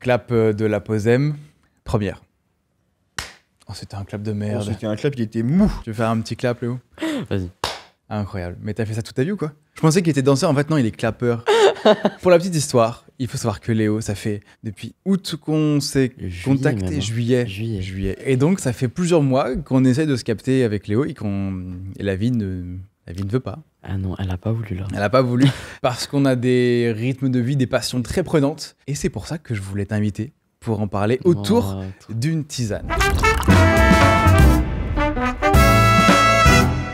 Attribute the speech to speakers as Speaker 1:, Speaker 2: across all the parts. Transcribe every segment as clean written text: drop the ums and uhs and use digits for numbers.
Speaker 1: Clap de la Posem, première. Oh, c'était un clap de merde.
Speaker 2: C'était un clap qui était mou.
Speaker 1: Tu veux faire un petit clap, Léo?
Speaker 3: Vas-y.
Speaker 1: Incroyable. Mais t'as fait ça toute ta vie ou quoi? Je pensais qu'il était danseur, en fait non, il est clapeur. Pour la petite histoire, il faut savoir que Léo, ça fait depuis août qu'on s'est contacté,
Speaker 3: même, hein.
Speaker 1: juillet. Et donc ça fait plusieurs mois qu'on essaie de se capter avec Léo et la vie ne veut pas.
Speaker 3: Ah non, elle a pas voulu là.
Speaker 1: Elle a pas voulu parce qu'on a des rythmes de vie, des passions très prenantes. Et c'est pour ça que je voulais t'inviter pour en parler autour d'une tisane.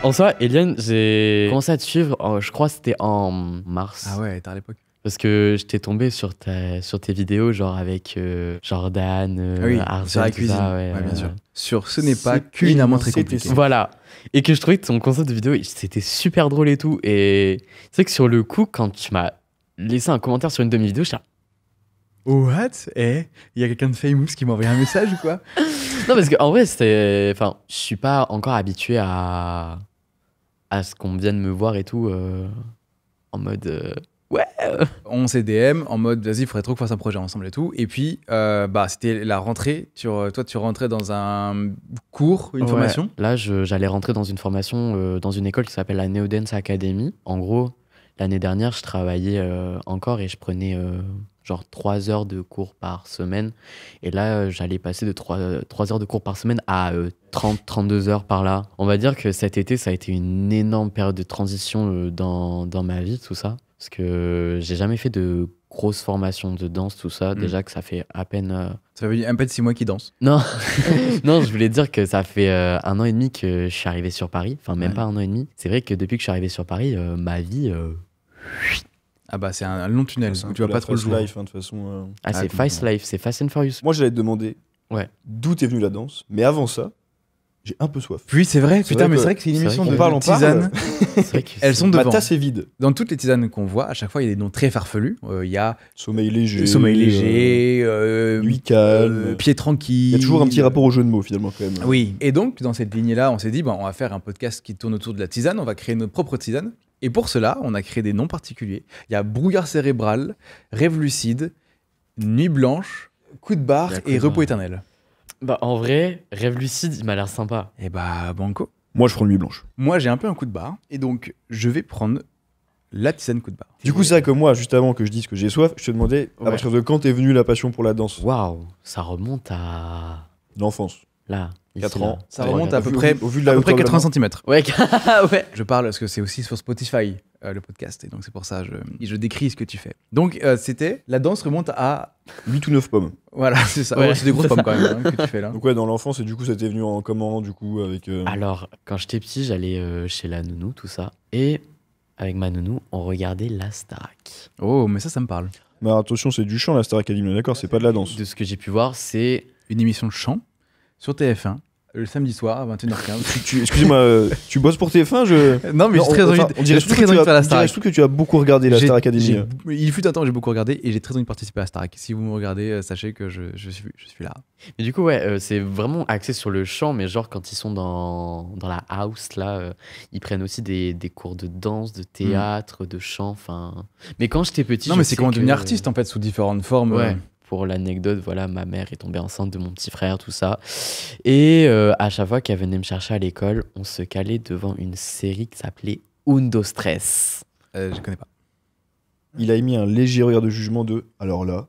Speaker 3: En soi, Eliane, j'ai commencé à te suivre, je crois que c'était en mars.
Speaker 1: Ah ouais, t'as à l'époque.
Speaker 3: Parce que j'étais tombé sur tes vidéos, genre avec Jordan, Arzen,
Speaker 1: sur la cuisine.
Speaker 3: Ça,
Speaker 1: ouais, bien sûr. Sur Ce n'est pas culinairement très compliqué.
Speaker 3: Voilà. Et que je trouvais que ton concept de vidéo, c'était super drôle et tout. Et c'est vrai que sur le coup, quand tu m'as laissé un commentaire sur une de mes vidéos, j'étais là,
Speaker 1: what? Il y a quelqu'un de famous qui m'a envoyé un message ou quoi?
Speaker 3: Non, parce qu'en vrai, je suis pas encore habitué à ce qu'on vienne me voir et tout, en mode ouais.
Speaker 1: On s'est DM en mode vas-y, il faudrait trop qu'on fasse un projet ensemble et tout. Et puis, c'était la rentrée. Toi, tu rentrais dans un cours, une formation.
Speaker 3: Là, j'allais rentrer dans une formation, dans une école qui s'appelle la Neo Dance Academy. En gros, l'année dernière, je travaillais encore et je prenais genre 3 heures de cours par semaine. Et là, j'allais passer de 3 heures de cours par semaine à 30-32 heures par là. On va dire que cet été, ça a été une énorme période de transition dans ma vie, tout ça. Parce que j'ai jamais fait de grosses formations de danse, tout ça. Déjà que ça fait à peine...
Speaker 1: Ça fait à peine 6 mois qu'il danse.
Speaker 3: Non, non, je voulais dire que ça fait 1 an et demi que je suis arrivé sur Paris. Enfin, même pas 1 an et demi. C'est vrai que depuis que je suis arrivé sur Paris, ma vie...
Speaker 1: Ah bah c'est un long tunnel,
Speaker 2: C'est
Speaker 1: tu vas pas trop le jouer.
Speaker 2: life, hein, de toute façon.
Speaker 3: c'est Fast Life, c'est Fast and Furious.
Speaker 2: Moi, j'allais te demander
Speaker 3: d'où
Speaker 2: t'es venue la danse. Mais avant ça, j'ai un peu soif.
Speaker 1: Puis c'est vrai, putain, mais c'est vrai que c'est une émission de tisanes. Elles sont devant.
Speaker 2: Ma tasse est vide.
Speaker 1: Dans toutes les tisanes qu'on voit, à chaque fois, il y a des noms très farfelus. Il y a
Speaker 2: sommeil léger,
Speaker 1: nuit
Speaker 2: calme,
Speaker 1: pied tranquille.
Speaker 2: Il y a toujours un petit rapport au jeu de mots finalement quand même.
Speaker 1: Oui. Et donc dans cette lignée-là, on s'est dit, on va faire un podcast qui tourne autour de la tisane. On va créer notre propre tisane. Et pour cela, on a créé des noms particuliers. Il y a brouillard cérébral, rêve lucide, nuit blanche, coup de barre et repos éternel.
Speaker 3: Bah en vrai, rêve lucide, il m'a l'air sympa.
Speaker 1: Et bah banco.
Speaker 2: Moi je prends nuit blanche.
Speaker 1: Moi j'ai un peu un coup de barre et donc je vais prendre la tisane coup de barre.
Speaker 2: Du coup c'est vrai que moi, juste avant que je dise que j'ai soif, je te demandais à partir de quand t'es venue la passion pour la danse.
Speaker 3: Waouh, ça remonte à...
Speaker 2: l'enfance.
Speaker 3: Là.
Speaker 2: 4 ans.
Speaker 1: Ça remonte à peu près,
Speaker 2: au vu de la hauteur
Speaker 1: 80 cm.
Speaker 3: Ouais, ouais.
Speaker 1: Je parle parce que c'est aussi sur Spotify le podcast et donc c'est pour ça je décris ce que tu fais. Donc c'était la danse remonte à
Speaker 2: 8 ou 9 pommes.
Speaker 1: Voilà, c'est ça. Ouais, c'est des grosses pommes quand même que tu fais là.
Speaker 2: Donc ouais, dans l'enfance et du coup ça t'est venu en comment du coup avec
Speaker 3: Alors, quand j'étais petit, j'allais chez la nounou tout ça et avec ma nounou, on regardait la Starac.
Speaker 1: Oh, mais ça me parle.
Speaker 2: Mais attention, c'est du chant la Star Academy, d'accord, c'est pas de la danse.
Speaker 3: De ce que j'ai pu voir, c'est
Speaker 1: une émission de chant sur TF1. Le samedi soir à 21h15.
Speaker 2: Excusez-moi, tu bosses pour TF1
Speaker 1: Non, mais j'ai très envie
Speaker 2: on dirait surtout que tu as beaucoup regardé la Star Academy.
Speaker 1: Il fut un temps où j'ai beaucoup regardé et j'ai très envie de participer à Starac. Si vous me regardez, sachez que je suis là.
Speaker 3: Mais du coup, c'est vraiment axé sur le chant, mais genre quand ils sont dans la house, là, ils prennent aussi des cours de danse, de théâtre, de chant, enfin... Mais quand j'étais petit...
Speaker 1: Non, mais c'est comment devenir artiste, en fait, sous différentes formes.
Speaker 3: Ouais. Pour l'anecdote, voilà, ma mère est tombée enceinte de mon petit frère, tout ça. Et à chaque fois qu'elle venait me chercher à l'école, on se calait devant une série qui s'appelait Undo Stress.
Speaker 1: Je connais pas.
Speaker 2: Il a émis un léger regard de jugement de... Alors là,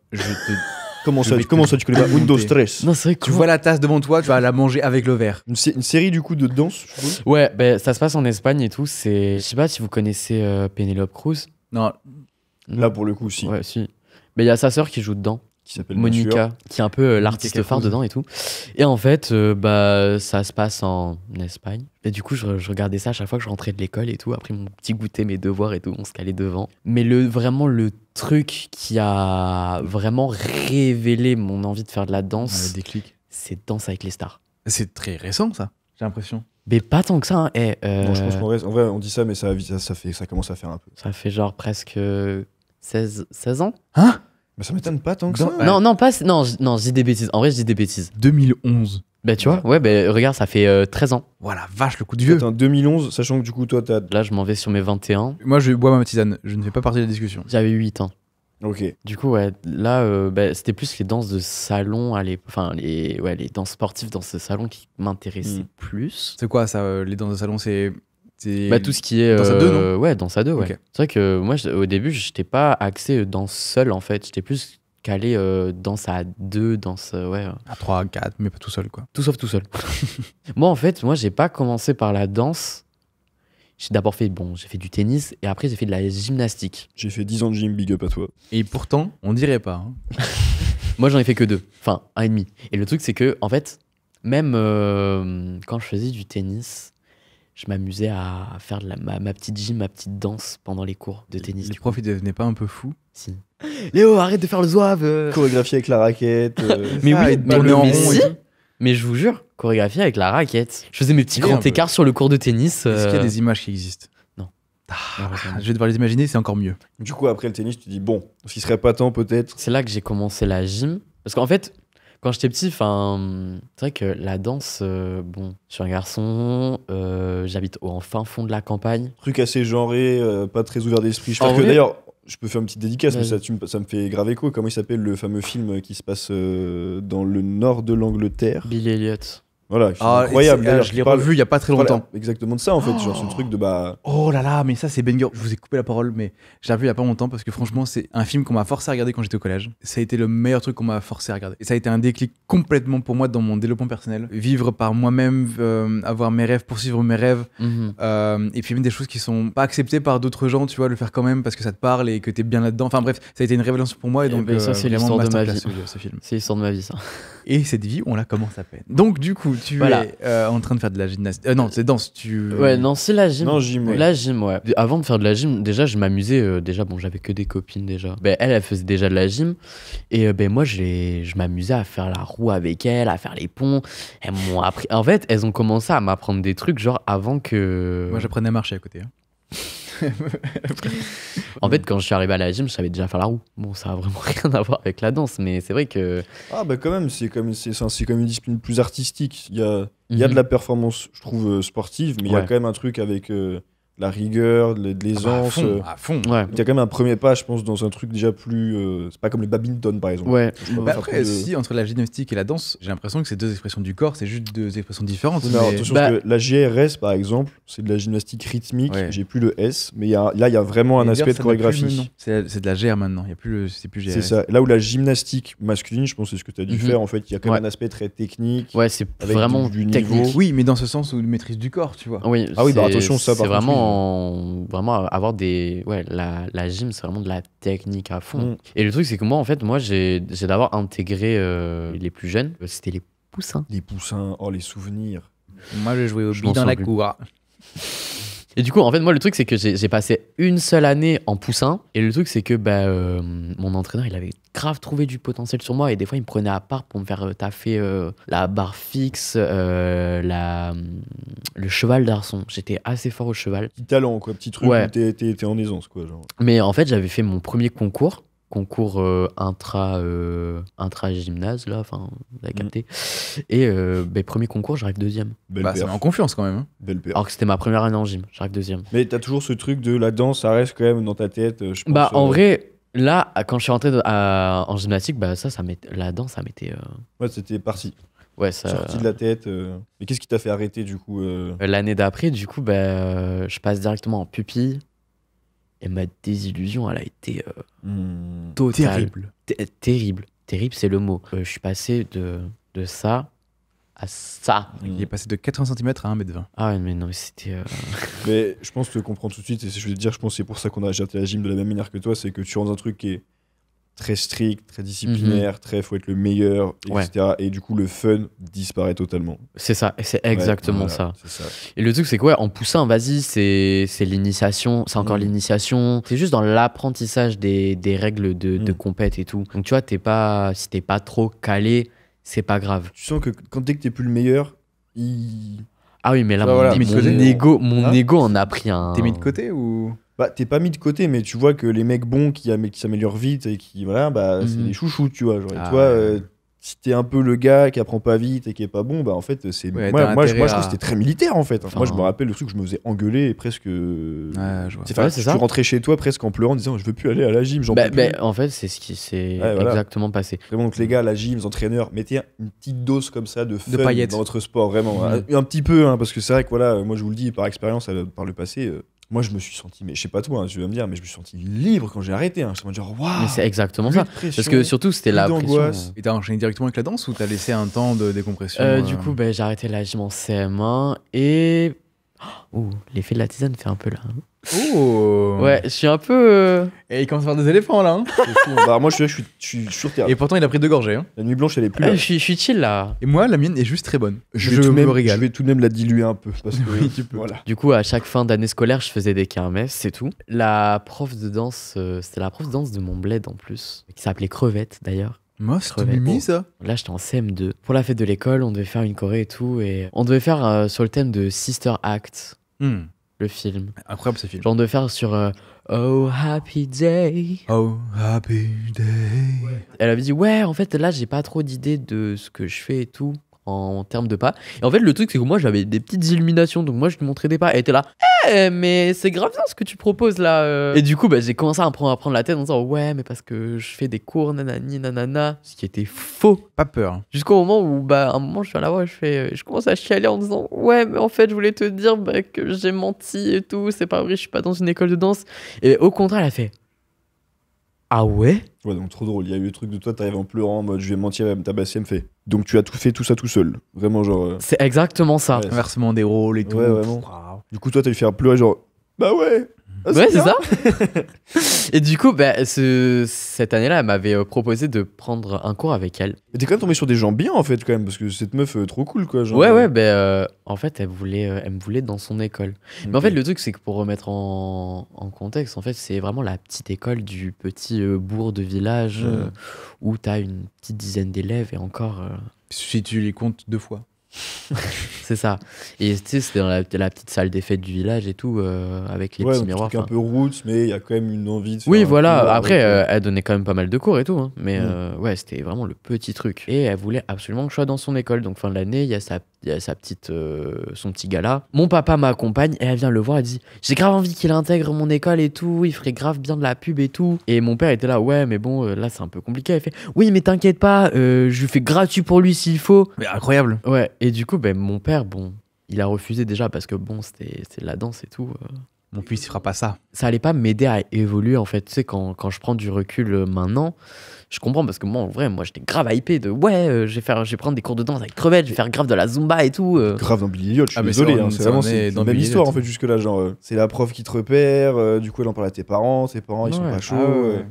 Speaker 2: Comment ça, tu connais pas Undo Stress?
Speaker 3: Non, c'est vrai que
Speaker 1: tu vois la tasse devant toi, tu vas la manger avec le verre.
Speaker 2: Une série du coup de danse, je suppose.
Speaker 3: Ouais, ça se passe en Espagne et tout. Je sais pas si vous connaissez Penélope Cruz.
Speaker 1: Non.
Speaker 2: Là pour le coup, si.
Speaker 3: Ouais, si. Mais il y a sa sœur qui joue dedans.
Speaker 2: Qui s'appelle
Speaker 3: Monica, qui est un peu l'artiste phare dedans et tout. Et en fait, ça se passe en Espagne. Et du coup, je regardais ça à chaque fois que je rentrais de l'école et tout. Après mon petit goûter, mes devoirs et tout, on se calait devant. Mais vraiment le truc qui a vraiment révélé mon envie de faire de la danse,
Speaker 1: le déclic,
Speaker 3: c'est Danse avec les stars.
Speaker 1: C'est très récent ça, j'ai l'impression.
Speaker 3: Mais pas tant que ça. Hein.
Speaker 2: Non, je pense qu'en vrai, on dit ça, mais ça commence à faire un peu.
Speaker 3: Ça fait genre presque 16 ans.
Speaker 1: Hein?
Speaker 2: Mais ça m'étonne pas tant que ça.
Speaker 3: Ouais. Non, je dis des bêtises. En vrai, je dis des bêtises.
Speaker 1: 2011.
Speaker 3: Bah tu vois, regarde, ça fait 13 ans.
Speaker 1: Voilà, vache, le coup de vieux.
Speaker 2: Attends, 2011, sachant que du coup, toi, t'as...
Speaker 3: Là, je m'en vais sur mes 21.
Speaker 1: Moi, je bois ma tisane, je ne fais pas partie de la discussion.
Speaker 3: J'avais 8 ans.
Speaker 2: Ok.
Speaker 3: Du coup, ouais, là, c'était plus les danses de salon, enfin, les danses sportives dans ce salon qui m'intéressaient plus.
Speaker 1: C'est quoi ça, les danses de salon? C'est
Speaker 3: Tout ce qui est.
Speaker 1: Danse à deux, non?
Speaker 3: Ouais, danse à deux, ouais.
Speaker 1: Ok.
Speaker 3: C'est vrai que moi, au début, j'étais pas axé danse seule, en fait. J'étais plus calé danse à deux, danse. Ouais.
Speaker 1: À 3, 4, mais pas tout seul, quoi.
Speaker 3: Tout sauf tout seul. Moi, en fait, j'ai pas commencé par la danse. J'ai d'abord fait, j'ai fait du tennis et après, j'ai fait de la gymnastique.
Speaker 2: J'ai fait 10 ans de gym, big up à toi.
Speaker 1: Et pourtant, on dirait pas. Hein.
Speaker 3: Moi, j'en ai fait que 2. Enfin, 1,5. Et le truc, c'est que, en fait, même quand je faisais du tennis, je m'amusais à faire ma petite gym, ma petite danse pendant les cours de tennis.
Speaker 1: Les
Speaker 3: du coup.
Speaker 1: profs, ils devenaient pas un peu fous?
Speaker 3: Si. Léo, arrête de faire le zouave.
Speaker 2: Chorégraphie avec la raquette.
Speaker 3: Mais
Speaker 1: Ça,
Speaker 3: oui,
Speaker 1: et de tourner en
Speaker 3: mais
Speaker 1: rond et
Speaker 3: si.
Speaker 1: tout.
Speaker 3: Mais je vous jure, chorégraphie avec la raquette. Je faisais mes petits
Speaker 1: Oui, un
Speaker 3: grands
Speaker 1: peu.
Speaker 3: écarts sur le cours de tennis.
Speaker 1: Est-ce qu'il y a des images qui existent?
Speaker 3: Non.
Speaker 1: Ah, je vais devoir les imaginer, c'est encore mieux.
Speaker 2: Du coup, après le tennis, tu te dis, bon, ce qui serait pas temps peut-être.
Speaker 3: C'est là que j'ai commencé la gym. Parce qu'en fait, quand j'étais petit, c'est vrai que la danse, je suis un garçon, j'habite en fin fond de la campagne.
Speaker 2: Truc assez genré, pas très ouvert d'esprit. Je
Speaker 3: En
Speaker 2: pense que
Speaker 3: vrai-
Speaker 2: d'ailleurs, je peux faire une petite dédicace, mais
Speaker 3: Vas-y.
Speaker 2: ça me fait grave écho. Comment il s'appelle le fameux film qui se passe dans le nord de l'Angleterre?
Speaker 3: Bill Elliot.
Speaker 2: Voilà, c'est incroyable. D'ailleurs,
Speaker 1: je l'ai
Speaker 2: qui parle-
Speaker 1: revu il y a pas très
Speaker 2: voilà,
Speaker 1: longtemps.
Speaker 2: exactement de ça en fait. Genre, ce truc de
Speaker 1: Oh là là, mais ça c'est banger. Je vous ai coupé la parole, mais j'ai revu il y a pas longtemps parce que franchement, c'est un film qu'on m'a forcé à regarder quand j'étais au collège. Ça a été le meilleur truc qu'on m'a forcé à regarder. Et ça a été un déclic complètement pour moi dans mon développement personnel. Vivre par moi-même, avoir mes rêves, poursuivre mes rêves. Et puis même des choses qui sont pas acceptées par d'autres gens, tu vois, le faire quand même parce que ça te parle et que t'es bien là-dedans. Enfin bref, ça a été une révélation pour moi et
Speaker 3: Eh
Speaker 1: donc
Speaker 3: ben, ça, c'est
Speaker 1: vraiment
Speaker 3: l'histoire de ma
Speaker 1: masterclass,
Speaker 3: vie.
Speaker 1: ce film.
Speaker 3: C'est l'histoire de ma vie, ça.
Speaker 1: Et cette vie, on la commence à peine. Donc du coup, tu
Speaker 3: Voilà.
Speaker 1: es en train de faire de la gymnastique. Non, c'est danse.
Speaker 3: Ouais, non, c'est la gym.
Speaker 2: Non, gym, ouais.
Speaker 3: La gym, ouais. Avant de faire de la gym, déjà, je m'amusais. Déjà, j'avais que des copines déjà. Elle faisait déjà de la gym. Et moi, je m'amusais à faire la roue avec elle, à faire les ponts. Elles m'ont appris. En fait, elles ont commencé à m'apprendre des trucs, genre avant que.
Speaker 1: Moi, j'apprenais à marcher à côté. Hein.
Speaker 3: En fait, quand je suis arrivé à la gym, je savais déjà faire la roue. Bon, ça a vraiment rien à voir avec la danse, mais c'est vrai que.
Speaker 2: Ah bah quand même, c'est quand même une discipline plus artistique. Il y a de la performance, je trouve, sportive, mais il y a
Speaker 3: Ouais.
Speaker 2: quand même un truc avec la rigueur, de l'aisance.
Speaker 1: À fond.
Speaker 3: Ouais.
Speaker 2: Il y a quand même un premier pas, je pense, dans un truc déjà plus... c'est pas comme le badminton, par exemple.
Speaker 3: Ouais.
Speaker 2: Je peux
Speaker 1: Bah
Speaker 2: faire
Speaker 1: après,
Speaker 2: plus de-
Speaker 1: si, entre la gymnastique et la danse, j'ai l'impression que c'est deux expressions du corps, c'est juste deux expressions différentes.
Speaker 2: Oui, mais alors,
Speaker 1: mais-
Speaker 2: attention,
Speaker 3: Bah-
Speaker 2: parce que la GRS, par exemple, c'est de la gymnastique rythmique.
Speaker 1: Ouais.
Speaker 2: J'ai plus le S, mais là, il y a vraiment un
Speaker 1: Mais
Speaker 2: aspect
Speaker 1: d'ailleurs,
Speaker 2: de
Speaker 1: ça n'a plus le
Speaker 2: chorégraphie.
Speaker 1: nom. C'est de la GR maintenant, y a plus c'est plus GR.
Speaker 2: C'est ça. Là où la gymnastique masculine, je pense que c'est ce que tu as dû
Speaker 3: Mhm.
Speaker 2: faire, en fait, il y a quand même
Speaker 3: Ouais.
Speaker 2: un aspect très technique.
Speaker 3: Ouais, c'est
Speaker 2: Avec
Speaker 3: vraiment
Speaker 2: du
Speaker 3: technique.
Speaker 2: niveau.
Speaker 1: Oui, mais dans ce sens où une maîtrise du corps, tu vois.
Speaker 3: Oui,
Speaker 2: Ah oui, bah
Speaker 3: c'est-
Speaker 2: attention, ça,
Speaker 3: c'est
Speaker 2: par contre,
Speaker 3: vraiment avoir des. Ouais, la gym, c'est vraiment de la technique à fond.
Speaker 2: Mm.
Speaker 3: Et le truc, c'est que moi, en fait, j'ai d'abord intégré les plus jeunes. C'était les poussins.
Speaker 2: Les poussins, oh, les souvenirs.
Speaker 1: Moi, je jouais au
Speaker 3: Je
Speaker 1: billes
Speaker 3: m'en
Speaker 1: dans la
Speaker 3: souviens
Speaker 1: cour.
Speaker 3: Et du coup, en fait, moi, le truc, c'est que j'ai passé une seule année en poussin. Et le truc, c'est que mon entraîneur, il avait grave trouvé du potentiel sur moi. Et des fois, il me prenait à part pour me faire taffer la barre fixe, le cheval d'arçon. J'étais assez fort au cheval.
Speaker 2: Petit talent, quoi. Petit truc
Speaker 3: Ouais.
Speaker 2: où t'es en aisance, quoi. Genre.
Speaker 3: Mais en fait, j'avais fait mon premier concours intra-gymnase, là, enfin, vous avez capté. Et premier concours, j'arrive deuxième.
Speaker 2: Belle
Speaker 1: Bah, ça
Speaker 2: perf.
Speaker 1: met en confiance quand même. Hein.
Speaker 2: Belle perf.
Speaker 3: Alors que c'était ma première année en gym, j'arrive deuxième.
Speaker 2: Mais t'as toujours ce truc de la danse, ça reste quand même dans ta tête, je pense.
Speaker 3: En vrai, là, quand je suis rentré en gymnastique, la danse, ça m'était.
Speaker 2: Ouais, c'était parti.
Speaker 3: Ouais, ça.
Speaker 2: Sorti de la tête. Mais qu'est-ce qui t'a fait arrêter, du coup
Speaker 3: L'année d'après, du coup, je passe directement en pupille. Et ma désillusion, elle a été totale.
Speaker 1: Terrible.
Speaker 3: Terrible. Terrible, c'est le mot. Je suis passé de ça à ça.
Speaker 1: Il est passé de 80 cm à 1m20.
Speaker 3: Ah ouais, mais non, c'était.
Speaker 2: Mais je pense te comprendre tout de suite, et je vais te dire, je pense que c'est pour ça qu'on a acheté la gym de la même manière que toi, c'est que tu rentres dans un truc qui est très strict, très disciplinaire, faut être le meilleur,
Speaker 3: Ouais.
Speaker 2: etc. Et du coup, le fun disparaît totalement.
Speaker 3: C'est ça, et c'est exactement
Speaker 2: Ouais,
Speaker 3: ça.
Speaker 2: voilà, c'est ça.
Speaker 3: Et le truc, c'est quoi, en poussant, vas-y, c'est l'initiation, c'est encore l'initiation. C'est juste dans l'apprentissage des règles de compète et tout. Donc, tu vois, si t'es pas trop calé, c'est pas grave.
Speaker 2: Tu sens que dès que t'es plus le meilleur, il...
Speaker 3: Ah oui, mais là,
Speaker 2: Ça, voilà.
Speaker 3: mon ego en a pris un.
Speaker 1: T'es mis de côté ou
Speaker 2: Bah, t'es pas mis de côté, mais tu vois que les mecs bons qui s'améliorent vite et qui, voilà, bah, c'est
Speaker 3: Mhm.
Speaker 2: des chouchous, tu vois. Genre, et
Speaker 1: Ah
Speaker 2: toi,
Speaker 1: ouais.
Speaker 2: si t'es un peu le gars qui apprend pas vite et qui est pas bon, bah en fait, c'est.
Speaker 1: Ouais,
Speaker 2: moi,
Speaker 1: t'as
Speaker 2: moi, je
Speaker 1: intérêt
Speaker 2: trouve que
Speaker 1: à-
Speaker 2: c'était très militaire en fait.
Speaker 3: Enfin,
Speaker 2: Moi, je me rappelle le truc où je me faisais engueuler presque.
Speaker 1: je vois.
Speaker 2: C'est
Speaker 3: Ouais, c'est ça.
Speaker 2: Tu rentrais chez toi presque en pleurant en disant je veux plus aller à la gym, j'en
Speaker 3: Bah,
Speaker 2: peux plus.
Speaker 3: bah, en fait, c'est ce qui s'est
Speaker 2: Ouais, voilà.
Speaker 3: exactement passé.
Speaker 2: Vraiment, donc les gars, la gym, les entraîneurs, mettez une petite dose comme ça de fun
Speaker 1: paillettes.
Speaker 2: dans votre sport, vraiment.
Speaker 1: Mhm.
Speaker 2: Un petit peu, hein, parce que c'est vrai que voilà, moi je vous le dis par expérience, par le passé, moi je me suis senti, mais je sais pas toi, hein, tu vas me dire, mais je me suis senti libre quand j'ai arrêté. Hein. J'étais en mode genre, waouh!
Speaker 3: Mais c'est exactement
Speaker 2: plus
Speaker 3: ça.
Speaker 2: de pression,
Speaker 3: Parce que surtout, c'était
Speaker 2: plus
Speaker 3: la
Speaker 2: d'angoisse.
Speaker 3: pression.
Speaker 1: Et t'as enchaîné directement avec la danse ou t'as laissé un temps de décompression
Speaker 3: Du coup, bah, j'ai arrêté la gym en CM1 et. Ouh, l'effet de la tisane fait un peu là.
Speaker 1: Oh
Speaker 3: Ouais, je suis un peu.
Speaker 1: Et il commence à faire des éléphants là. Hein.
Speaker 2: C'est fou, hein. Bah, moi je suis sur terre.
Speaker 1: Et pourtant, il a pris 2 gorgées. Hein.
Speaker 2: La nuit blanche, elle est plus là.
Speaker 3: Je suis chill là.
Speaker 1: Et moi, la mienne est juste très bonne.
Speaker 2: Je vais, tout de même,
Speaker 1: me
Speaker 2: je
Speaker 1: régale.
Speaker 2: vais tout de même la diluer un peu. Parce que,
Speaker 1: Oui, tu peux.
Speaker 2: Voilà.
Speaker 3: Du coup, à chaque fin d'année scolaire, je faisais des kermesses, c'est tout. La prof de danse, c'était la prof de danse de mon bled en plus, qui s'appelait Crevette d'ailleurs.
Speaker 1: Moi, c'est tout
Speaker 3: Crevette.
Speaker 1: mimi ça.
Speaker 3: Là, j'étais en CM2. Pour la fête de l'école, on devait faire une choré et tout, et on devait faire sur le thème de Sister Act, le film.
Speaker 1: Incroyable ce film.
Speaker 3: Genre, on devait faire sur Oh Happy Day.
Speaker 1: Oh, happy day.
Speaker 3: Elle avait dit ouais, en fait là j'ai pas trop d'idées de ce que je fais et tout en termes de pas. Et en fait le truc c'est que moi j'avais des petites illuminations, donc moi je lui montrais des pas. Elle était là mais c'est grave bien ce que tu proposes là. Et du coup bah, j'ai commencé à prendre la tête en disant ouais mais parce que je fais des cours nanani nanana, ce qui était faux.
Speaker 1: Pas peur.
Speaker 3: Jusqu'au moment où bah à un moment je viens la voir, je commence à chialer en disant ouais mais en fait je voulais te dire bah, que j'ai menti et tout, c'est pas vrai, je suis pas dans une école de danse. Et au contraire elle a fait ah ouais.
Speaker 2: Ouais, donc trop drôle. Il y a eu le truc de toi, t'arrives en pleurant en mode je vais mentir, elle va me tabasser, elle me fait. Donc tu as tout fait tout ça tout seul. Vraiment, genre.
Speaker 3: C'est exactement ça.
Speaker 2: Ouais.
Speaker 1: Inversement des rôles et tout.
Speaker 2: Ouais, vraiment.
Speaker 1: Waouh.
Speaker 2: Du coup, toi, t'as dû faire pleurer, genre. Bah ouais! Ah,
Speaker 3: Ouais, c'est
Speaker 2: bien.
Speaker 3: ça. Et du coup, bah, cette année-là, elle m'avait proposé de prendre un cours avec elle.
Speaker 2: Mais t'es quand même tombé sur des gens bien en fait, quand même, parce que cette meuf, trop cool quoi. Genre,
Speaker 3: Ouais, bah, en fait, elle me voulait dans son école. Mais en
Speaker 2: ok.
Speaker 3: fait, le truc, c'est que pour remettre en contexte, en fait, c'est vraiment la petite école du petit bourg de village où t'as une petite dizaine d'élèves et encore.
Speaker 1: Si tu les comptes 2 fois.
Speaker 3: C'est ça. Et tu sais, c'était dans la petite salle des fêtes du village et tout, avec les
Speaker 2: Ouais,
Speaker 3: petits
Speaker 2: donc,
Speaker 3: miroirs.
Speaker 2: truc un
Speaker 3: enfin.
Speaker 2: peu roots, mais il y a quand même une envie de faire
Speaker 3: Oui,
Speaker 2: un
Speaker 3: voilà.
Speaker 2: cours
Speaker 3: Après,
Speaker 2: avec,
Speaker 3: elle donnait quand même pas mal de cours et tout. Hein. Mais
Speaker 2: Mm.
Speaker 3: ouais, c'était vraiment le petit truc. Et elle voulait absolument que je sois dans son école. Donc, fin de l'année, il y a sa petite, son petit gars là. Mon papa m'accompagne et elle vient le voir. Elle dit j'ai grave envie qu'il intègre mon école et tout. Il ferait grave bien de la pub et tout. Et mon père était là ouais, mais bon, là, c'est un peu compliqué. Elle fait oui, mais t'inquiète pas, je lui fais gratuit pour lui s'il faut.
Speaker 1: Mais incroyable.
Speaker 3: Ouais. Et du coup, ben, mon père, bon, il a refusé déjà parce que bon, c'était de la danse et tout.
Speaker 1: Mon fils, il fera pas ça.
Speaker 3: Ça allait pas m'aider à évoluer en fait. Tu sais, quand je prends du recul maintenant, je comprends parce que moi, en vrai, moi j'étais grave hypé de ouais, je vais prendre des cours de danse avec Crevette, je vais faire grave de la Zumba et tout.
Speaker 2: Grave dans Billy Elliot, je suis
Speaker 1: Ah, mais
Speaker 2: désolé,
Speaker 1: ça,
Speaker 2: hein,
Speaker 1: on-
Speaker 2: c'est
Speaker 1: ça,
Speaker 2: vraiment
Speaker 1: on est
Speaker 2: c'est
Speaker 1: dans
Speaker 2: la même
Speaker 1: Billy
Speaker 2: histoire en
Speaker 1: Elliot.
Speaker 2: fait jusque là, genre c'est la prof qui te repère, du coup elle en parle à tes parents ils sont
Speaker 3: Ouais.
Speaker 2: pas chauds.
Speaker 1: Ah ouais.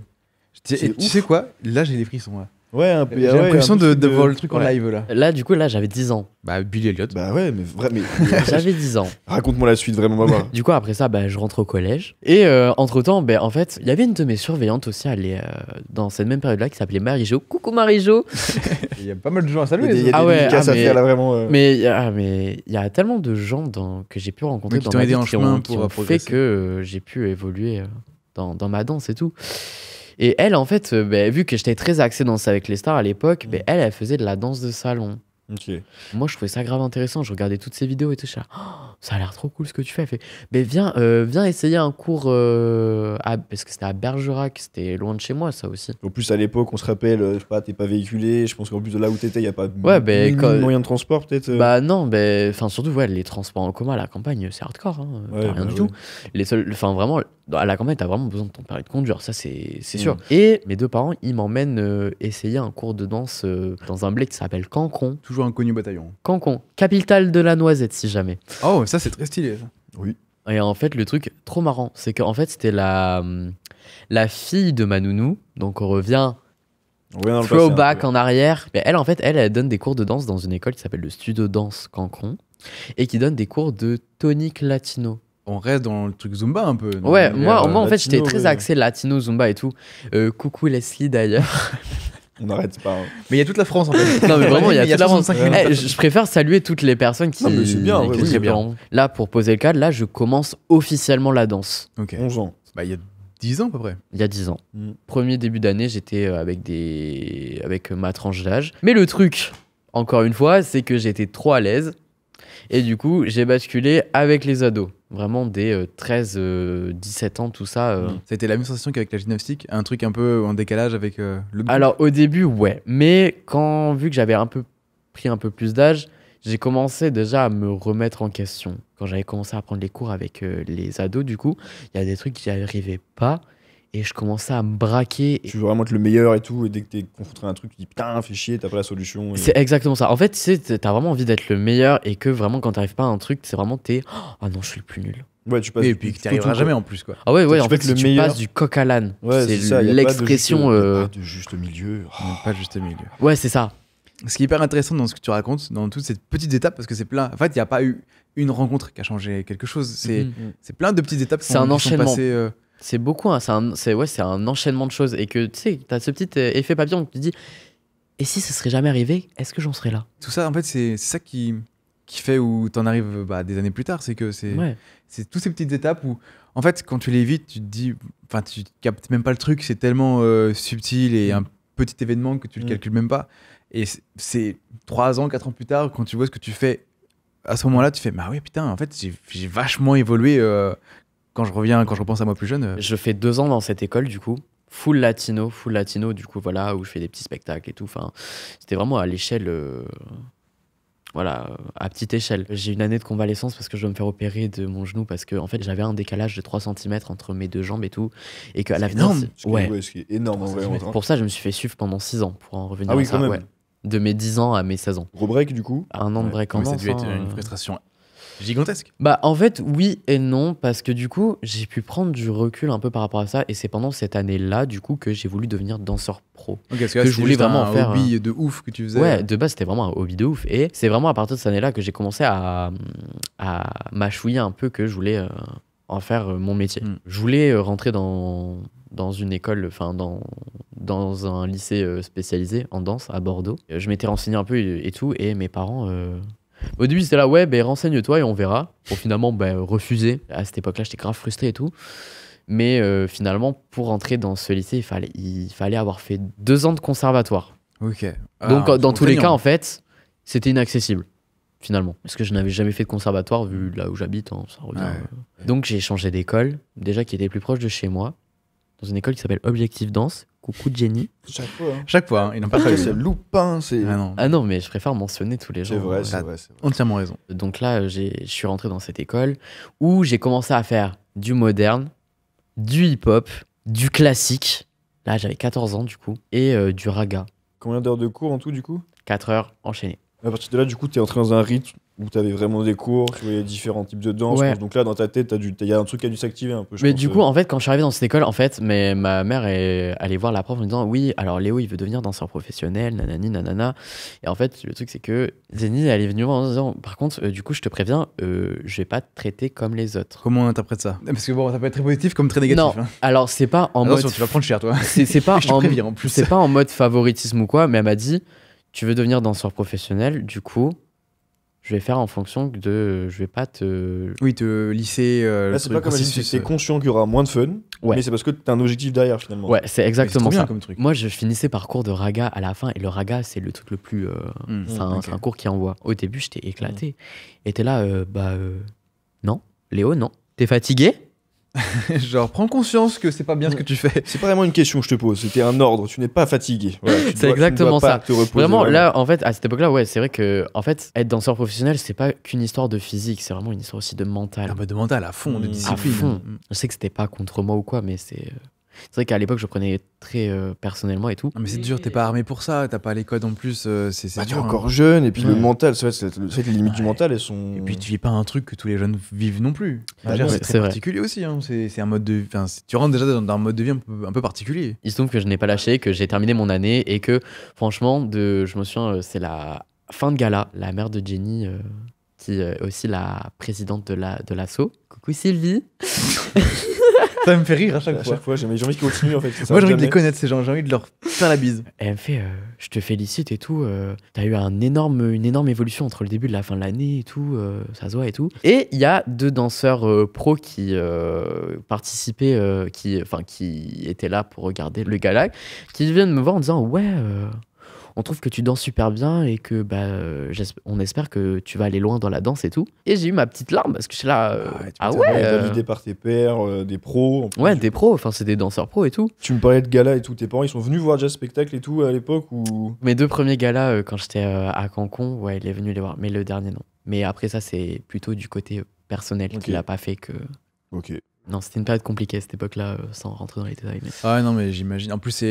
Speaker 1: Tu
Speaker 2: C'est
Speaker 1: sais quoi? Là, j'ai des frissons. Là.
Speaker 2: Ouais, un peu.
Speaker 1: J'ai
Speaker 2: ah ouais,
Speaker 1: l'impression
Speaker 2: un peu
Speaker 1: de voir le truc en
Speaker 3: Ouais.
Speaker 1: live là.
Speaker 3: Là, du coup, là, j'avais 10 ans.
Speaker 1: Bah, Billy Elliot.
Speaker 2: Bah ouais, mais vrai, mais
Speaker 3: J'avais 10 ans.
Speaker 2: raconte-moi la suite vraiment, maman.
Speaker 3: Du coup, après ça, bah, je rentre au collège. Et entre-temps, bah, en fait, il y avait une de mes surveillantes aussi, elle est dans cette même période-là, qui s'appelait Marie-Jo. Coucou Marie-Jo.
Speaker 1: Il y a pas mal de gens à
Speaker 2: Il y a
Speaker 1: saluer.
Speaker 2: des, il y a
Speaker 1: ça.
Speaker 2: des
Speaker 3: Ah ouais,
Speaker 2: dédicaces
Speaker 3: ah,
Speaker 2: à
Speaker 3: mais-
Speaker 2: faire là vraiment.
Speaker 3: Mais il y a tellement de gens que j'ai pu rencontrer
Speaker 1: Oui, qui
Speaker 3: dans
Speaker 1: t'ont
Speaker 3: ma
Speaker 1: aidé
Speaker 3: vie
Speaker 1: en
Speaker 3: qui
Speaker 1: chemin
Speaker 3: ont,
Speaker 1: pour
Speaker 3: qui ont fait
Speaker 1: progresser.
Speaker 3: que j'ai pu évoluer dans ma danse et tout. Et elle, en fait, bah, vu que j'étais très axé danse avec les stars à l'époque, bah, elle faisait de la danse de salon.
Speaker 2: Ok.
Speaker 3: Moi, je trouvais ça grave intéressant. Je regardais toutes ces vidéos et tout. Je suis là, oh, ça a l'air trop cool ce que tu fais. Elle fait, mais viens essayer un cours parce que c'était à Bergerac. C'était loin de chez moi, ça aussi.
Speaker 2: En plus à l'époque on se rappelle, je sais pas, t'es pas véhiculé, je pense qu'en plus de là où t'étais, il y a pas
Speaker 3: Ouais, bah,
Speaker 2: ni
Speaker 3: quand-
Speaker 2: moyen de transport peut-être.
Speaker 3: Bah non, enfin surtout ouais, les transports en commun à la campagne, c'est hardcore. Hein.
Speaker 2: Ouais,
Speaker 3: T'as rien
Speaker 2: bah
Speaker 3: du
Speaker 2: ouais.
Speaker 3: tout. Les seuls, enfin vraiment, à la campagne, t'as vraiment besoin de ton permis de conduire. Ça, c'est sûr.
Speaker 2: Mm.
Speaker 3: Et mes 2 parents, ils m'emmènent essayer un cours de danse dans un bled qui s'appelle Cancon.
Speaker 1: Toujours inconnu bataillon.
Speaker 3: Cancon, capitale de la noisette, si jamais.
Speaker 1: Oh, ça, c'est très stylé. Ça.
Speaker 2: Oui.
Speaker 3: Et en fait, le truc trop marrant, c'est qu'en fait, c'était la fille de ma nounou. Donc, on revient
Speaker 2: On revient dans le passé,
Speaker 3: throwback
Speaker 2: un peu.
Speaker 3: en arrière. Mais elle, en fait, elle donne des cours de danse dans une école qui s'appelle le Studio Danse Cancon et qui donne des cours de tonique latino.
Speaker 1: On reste dans le truc Zumba un peu. dans
Speaker 3: Ouais,
Speaker 1: l'univers,
Speaker 3: moi en fait,
Speaker 2: latino,
Speaker 3: j'étais très
Speaker 2: ouais.
Speaker 3: axé latino, Zumba et tout. Coucou Leslie d'ailleurs.
Speaker 2: On n'arrête pas. Hein.
Speaker 1: Mais il y a toute la France en fait.
Speaker 3: Non, mais vraiment, il y a toute la France.
Speaker 1: 65 000
Speaker 3: Eh,
Speaker 1: personnes.
Speaker 3: je préfère saluer toutes les personnes qui.
Speaker 2: Non, mais c'est bien, ouais,
Speaker 3: qui
Speaker 2: oui,
Speaker 3: se
Speaker 1: très bien.
Speaker 3: préparent. Là, pour poser le cadre, là, je commence officiellement la danse.
Speaker 1: Ok.
Speaker 2: 11 ans.
Speaker 1: Bah, il y a 10 ans à peu près.
Speaker 3: Il y a 10 ans.
Speaker 2: Mm.
Speaker 3: Premier début d'année, j'étais avec ma tranche d'âge. Mais le truc, encore une fois, c'est que j'étais trop à l'aise. Et du coup, j'ai basculé avec les ados. Vraiment des 13, 17 ans, tout ça.
Speaker 1: Ça a été la même sensation qu'avec la gymnastique, un truc un peu en décalage avec le groupe.
Speaker 3: Alors, au début, ouais. Mais vu que j'avais pris un peu plus d'âge, j'ai commencé déjà à me remettre en question. Quand j'avais commencé à prendre les cours avec les ados, du coup, il y a des trucs qui n'y arrivaient pas. Et je commençais à me braquer.
Speaker 2: Tu veux vraiment être le meilleur et tout, et dès que t'es confronté à un truc, tu dis putain, fais chier, t'as pas la solution. Et...
Speaker 3: C'est exactement ça. En fait, t'as vraiment envie d'être le meilleur et que vraiment, quand t'arrives pas à un truc, c'est vraiment ah non, je suis le plus nul.
Speaker 2: Ouais, tu passes
Speaker 1: Et puis que tu n'y arriveras jamais en plus, quoi.
Speaker 3: Ah ouais,
Speaker 2: Tu
Speaker 3: en
Speaker 2: peux
Speaker 3: fait,
Speaker 2: être le
Speaker 3: si tu
Speaker 2: meilleur.
Speaker 3: passes du coq à l'âne.
Speaker 2: Ouais,
Speaker 3: c'est
Speaker 2: ça, y a
Speaker 3: l'expression.
Speaker 2: pas de juste milieu.
Speaker 1: On n'est pas juste au milieu.
Speaker 3: Ouais, c'est ça.
Speaker 1: Ce qui est hyper intéressant dans ce que tu racontes, dans toutes ces petites étapes, parce que c'est plein. En fait, il n'y a pas eu une rencontre qui a changé quelque chose. C'est plein de petites étapes qui
Speaker 3: C'est un
Speaker 1: sont
Speaker 3: enchaînement.
Speaker 1: passées.
Speaker 3: C'est beaucoup, hein. C'est un enchaînement de choses. Et que tu sais, t'as ce petit effet papillon où tu te dis, et si ça serait jamais arrivé, est-ce que j'en serais là?
Speaker 1: Tout ça, en fait, c'est ça qui fait où t'en arrives des années plus tard. C'est que c'est toutes ces petites étapes où, en fait, quand tu les vis, tu te dis, enfin, tu captes même pas le truc. C'est tellement subtil et un petit événement que tu le calcules même pas. Et c'est 3 ans, 4 ans plus tard, quand tu vois ce que tu fais, à ce moment-là, tu fais, bah oui, putain, en fait, j'ai vachement évolué quand je repense à moi plus jeune.
Speaker 3: Je fais 2 ans dans cette école, du coup. Full latino, du coup, voilà, où je fais des petits spectacles et tout. Enfin, c'était vraiment à l'échelle. À petite échelle. J'ai une année de convalescence parce que je dois me faire opérer de mon genou parce que en fait j'avais un décalage de 3 cm entre mes 2 jambes et tout. Et qu'à l'avenir.
Speaker 1: Énorme.
Speaker 2: Ce qui est énorme en vrai.
Speaker 3: Pour ça, je me suis fait suivre pendant 6 ans pour en revenir
Speaker 2: Ah oui,
Speaker 3: à ça.
Speaker 2: quand même.
Speaker 3: Ouais. De mes 10 ans à mes 16 ans.
Speaker 2: Gros break du coup.
Speaker 3: Un an de break en
Speaker 1: Mais ça a
Speaker 3: danse.
Speaker 1: dû être
Speaker 3: hein.
Speaker 1: une frustration gigantesque.
Speaker 3: Bah en fait oui et non parce que du coup j'ai pu prendre du recul un peu par rapport à ça et c'est pendant cette année-là du coup que j'ai voulu devenir danseur pro.
Speaker 1: Okay, parce que,
Speaker 3: Que je voulais vraiment
Speaker 1: un
Speaker 3: faire,
Speaker 1: hobby de ouf que tu faisais.
Speaker 3: Ouais, de base c'était vraiment un hobby de ouf et c'est vraiment à partir de cette année-là que j'ai commencé à mâchouiller un peu que je voulais en faire mon métier. Je voulais rentrer dans une école, enfin dans un lycée spécialisé en danse à Bordeaux. Je m'étais renseigné un peu et tout et mes parents... Au début, c'était là, ouais, renseigne-toi et on verra. Pour finalement refuser. À cette époque-là, j'étais grave frustré et tout. Mais finalement, pour rentrer dans ce lycée, il fallait avoir fait 2 ans de conservatoire.
Speaker 1: Ok.
Speaker 3: Donc, dans tous les cas, en fait, c'était inaccessible, finalement. Parce que je n'avais jamais fait de conservatoire, vu là où j'habite, hein, ça revient.
Speaker 1: Ouais.
Speaker 3: Donc, j'ai changé d'école, déjà qui était plus proche de chez moi, dans une école qui s'appelle Objectif Danse. Coucou Jenny.
Speaker 1: Chaque fois, il n'en parle
Speaker 2: Après,
Speaker 1: pas.
Speaker 2: c'est Loupin, c'est.
Speaker 3: Ah non, mais je préfère mentionner tous les gens.
Speaker 2: C'est vrai, c'est vrai.
Speaker 1: Entièrement raison.
Speaker 3: Donc là, je suis rentré dans cette école où j'ai commencé à faire du moderne, du hip-hop, du classique. Là, j'avais 14 ans du coup. Et du raga.
Speaker 2: Combien d'heures de cours en tout du coup?
Speaker 3: 4 heures enchaînées.
Speaker 2: À partir de là, du coup, t'es entré dans un rythme où t'avais vraiment des cours, tu voyais différents types de danse.
Speaker 3: Ouais.
Speaker 2: Donc là, dans ta tête, il y a un truc qui a dû s'activer un peu.
Speaker 3: Mais du coup, en fait, quand je suis arrivé dans cette école, en fait, ma mère est allée voir la prof en me disant oui, alors Léo, il veut devenir danseur professionnel, nanani, nanana. Et en fait, le truc, c'est que Zeni, elle est venue voir en disant par contre, du coup, je te préviens, je vais pas te traiter comme les autres.
Speaker 1: Comment on interprète ça? Parce que bon, ça peut être très positif comme très négatif.
Speaker 3: Non, alors c'est pas en
Speaker 1: Attention,
Speaker 3: mode.
Speaker 1: tu vas prendre cher, toi.
Speaker 3: C'est pas
Speaker 1: Je te préviens, en plus.
Speaker 3: C'est pas en mode favoritisme ou quoi, mais elle m'a dit tu veux devenir danseur professionnel, du coup. Je vais faire en fonction de. Je vais pas te.
Speaker 1: Oui, te lisser.
Speaker 2: Là, c'est pas comme si t'es conscient qu'il y aura moins de fun, mais c'est parce que t'as un objectif derrière finalement.
Speaker 3: Ouais, c'est exactement ça.
Speaker 1: Comme truc.
Speaker 3: Moi, je finissais par cours de raga à la fin, et le raga, c'est le truc le plus. C'est un cours qui envoie. Au début, j'étais éclaté. Et t'es là, non, Léo, non. T'es fatigué?
Speaker 1: Genre, prends conscience que c'est pas bien ce que tu fais.
Speaker 2: C'est pas vraiment une question que je te pose, c'était un ordre. Tu n'es pas fatigué. Voilà,
Speaker 3: C'est exactement ça. Vraiment,
Speaker 2: vraiment,
Speaker 3: là, en fait, à cette époque-là, ouais, c'est vrai que, en fait, être danseur professionnel, c'est pas qu'une histoire de physique, c'est vraiment une histoire aussi de mental.
Speaker 1: De mental à fond, de discipline.
Speaker 3: À fond. Je sais que c'était pas contre moi ou quoi, mais c'est vrai qu'à l'époque, je prenais très personnellement et tout.
Speaker 1: Non, mais c'est dur, t'es pas armé pour ça, t'as pas les codes en plus, c'est
Speaker 2: T'es
Speaker 1: dur.
Speaker 2: encore jeune, et puis le mental, c'est vrai, les limites du mental, elles sont.
Speaker 1: Et puis tu vis pas un truc que tous les jeunes vivent non plus. C'est très particulier aussi, hein. C'est un mode de. Enfin, tu rentres déjà dans un mode de vie un peu particulier.
Speaker 3: Il se trouve que je n'ai pas lâché, que j'ai terminé mon année et que, franchement, je me souviens, c'est la fin de gala, la mère de Jenny, qui est aussi la présidente de l'ASSO. Coucou Sylvie.
Speaker 1: Ça me fait rire à chaque
Speaker 2: À
Speaker 1: fois.
Speaker 2: chaque fois, j'ai envie qu'ils continuent en fait. ça
Speaker 1: Moi, j'ai
Speaker 2: s'arrête
Speaker 1: envie de les
Speaker 2: jamais.
Speaker 1: connaître, ces gens. J'ai envie de leur faire la bise.
Speaker 3: Et elle me fait je te félicite et tout. T'as eu une énorme évolution entre le début et la fin de l'année et tout. Ça se voit et tout. Et il y a 2 danseurs pros qui participaient, qui étaient là pour regarder le gala, qui viennent me voir en disant ouais. On trouve que tu danses super bien et que on espère que tu vas aller loin dans la danse et tout. Et j'ai eu ma petite larme parce que je suis là.
Speaker 2: Validé par tes pairs, des pros. en plus.
Speaker 3: Ouais, des pros, enfin c'est des danseurs pros et tout.
Speaker 2: Tu me parlais de gala et tout. Tes parents, ils sont venus voir Jazz Spectacle et tout à l'époque ou
Speaker 3: Mes 2 premiers galas quand j'étais à Cancun, ouais, il est venu les voir. Mais le dernier, non. Mais après ça, c'est plutôt du côté personnel
Speaker 2: Ok.
Speaker 3: qu'il a pas fait que.
Speaker 2: Ok.
Speaker 3: Non, c'était une période compliquée cette époque-là, sans rentrer dans les détails. Mais...
Speaker 1: Ah ouais, non, mais j'imagine. En plus,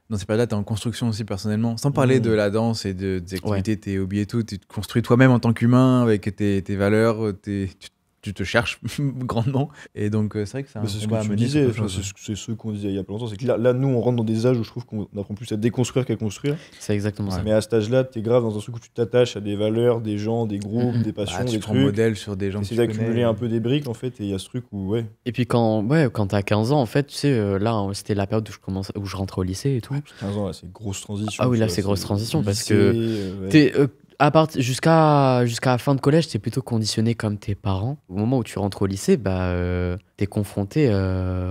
Speaker 1: dans ces périodes-là, t'es en construction aussi personnellement. Sans parler de la danse et des activités, tes hobbies et tout, tu te construis toi-même en tant qu'humain avec tes valeurs, tu te cherches grandement. Et donc, c'est vrai que c'est un
Speaker 2: C'est ce
Speaker 1: combat à
Speaker 2: que tu
Speaker 1: mener sur
Speaker 2: disais,
Speaker 1: plein de
Speaker 2: enfin,
Speaker 1: choses.
Speaker 2: c'est ce qu'on disait il y a pas longtemps. C'est que là, nous, on rentre dans des âges où je trouve qu'on apprend plus à déconstruire qu'à construire.
Speaker 3: C'est exactement ça.
Speaker 2: Mais à cet âge-là, t'es grave dans un truc où tu t'attaches à des valeurs, des gens, des groupes, des passions,
Speaker 1: Bah, tu
Speaker 2: des
Speaker 1: prends
Speaker 2: trucs.
Speaker 1: modèle sur des gens que
Speaker 2: T'essaies
Speaker 1: tu
Speaker 2: d'accumuler
Speaker 1: connais.
Speaker 2: un peu des briques en fait, et il y a ce truc où, ouais.
Speaker 3: Et puis quand t'as 15 ans, en fait, tu sais, là, c'était la période où je rentrais au lycée et tout.
Speaker 2: 15 ans, là, c'est grosse transition.
Speaker 3: Ah oui,
Speaker 2: tu
Speaker 3: là,
Speaker 2: vois,
Speaker 3: c'est grosse transition parce
Speaker 2: lycée,
Speaker 3: que
Speaker 2: ouais.
Speaker 3: T'es, jusqu'à la fin de collège, t'es plutôt conditionné comme tes parents. Au moment où tu rentres au lycée, t'es confronté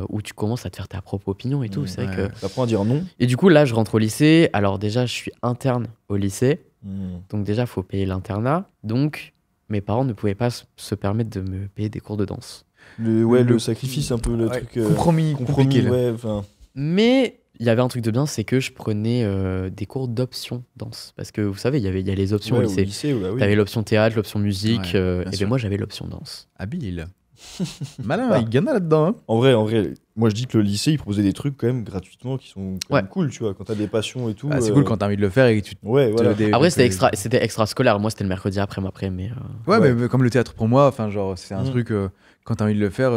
Speaker 3: où tu commences à te faire ta propre opinion et tout. C'est vrai
Speaker 1: Ouais.
Speaker 3: que...
Speaker 2: T'apprends à dire non.
Speaker 3: Et du coup, là, je rentre au lycée. Alors déjà, je suis interne au lycée.
Speaker 2: Hmm.
Speaker 3: Donc déjà, il faut payer l'internat. Donc, mes parents ne pouvaient pas se permettre de me payer des cours de danse.
Speaker 2: Le sacrifice, un peu le
Speaker 1: Ouais,
Speaker 2: truc.
Speaker 1: compromis, compliqué, là.
Speaker 2: ouais. Enfin,
Speaker 3: Mais il y avait un truc de bien, c'est que je prenais des cours d'option danse. Parce que vous savez, il y a les options
Speaker 2: ouais,
Speaker 3: au lycée.
Speaker 2: ouais, oui.
Speaker 3: T'avais l'option théâtre, l'option musique.
Speaker 1: Ouais, bien
Speaker 3: Et
Speaker 1: sûr.
Speaker 3: ben moi, j'avais l'option danse.
Speaker 1: Habile. Malin,
Speaker 2: Ah.
Speaker 1: il gagne là-dedans. Hein.
Speaker 2: En vrai, moi je dis que le lycée, il proposait des trucs quand même gratuitement qui sont quand même
Speaker 3: Ouais.
Speaker 2: cool, tu vois. Quand t'as des passions et tout.
Speaker 1: Ah, c'est cool quand t'as envie de le faire et que tu
Speaker 2: Ouais, voilà.
Speaker 3: Après, c'était extra-scolaire. Moi, c'était le mercredi après, mais...
Speaker 1: Ouais,
Speaker 2: Ouais.
Speaker 1: mais comme le théâtre pour moi, enfin, genre, c'est un
Speaker 2: Mm.
Speaker 1: truc, quand t'as envie de le faire,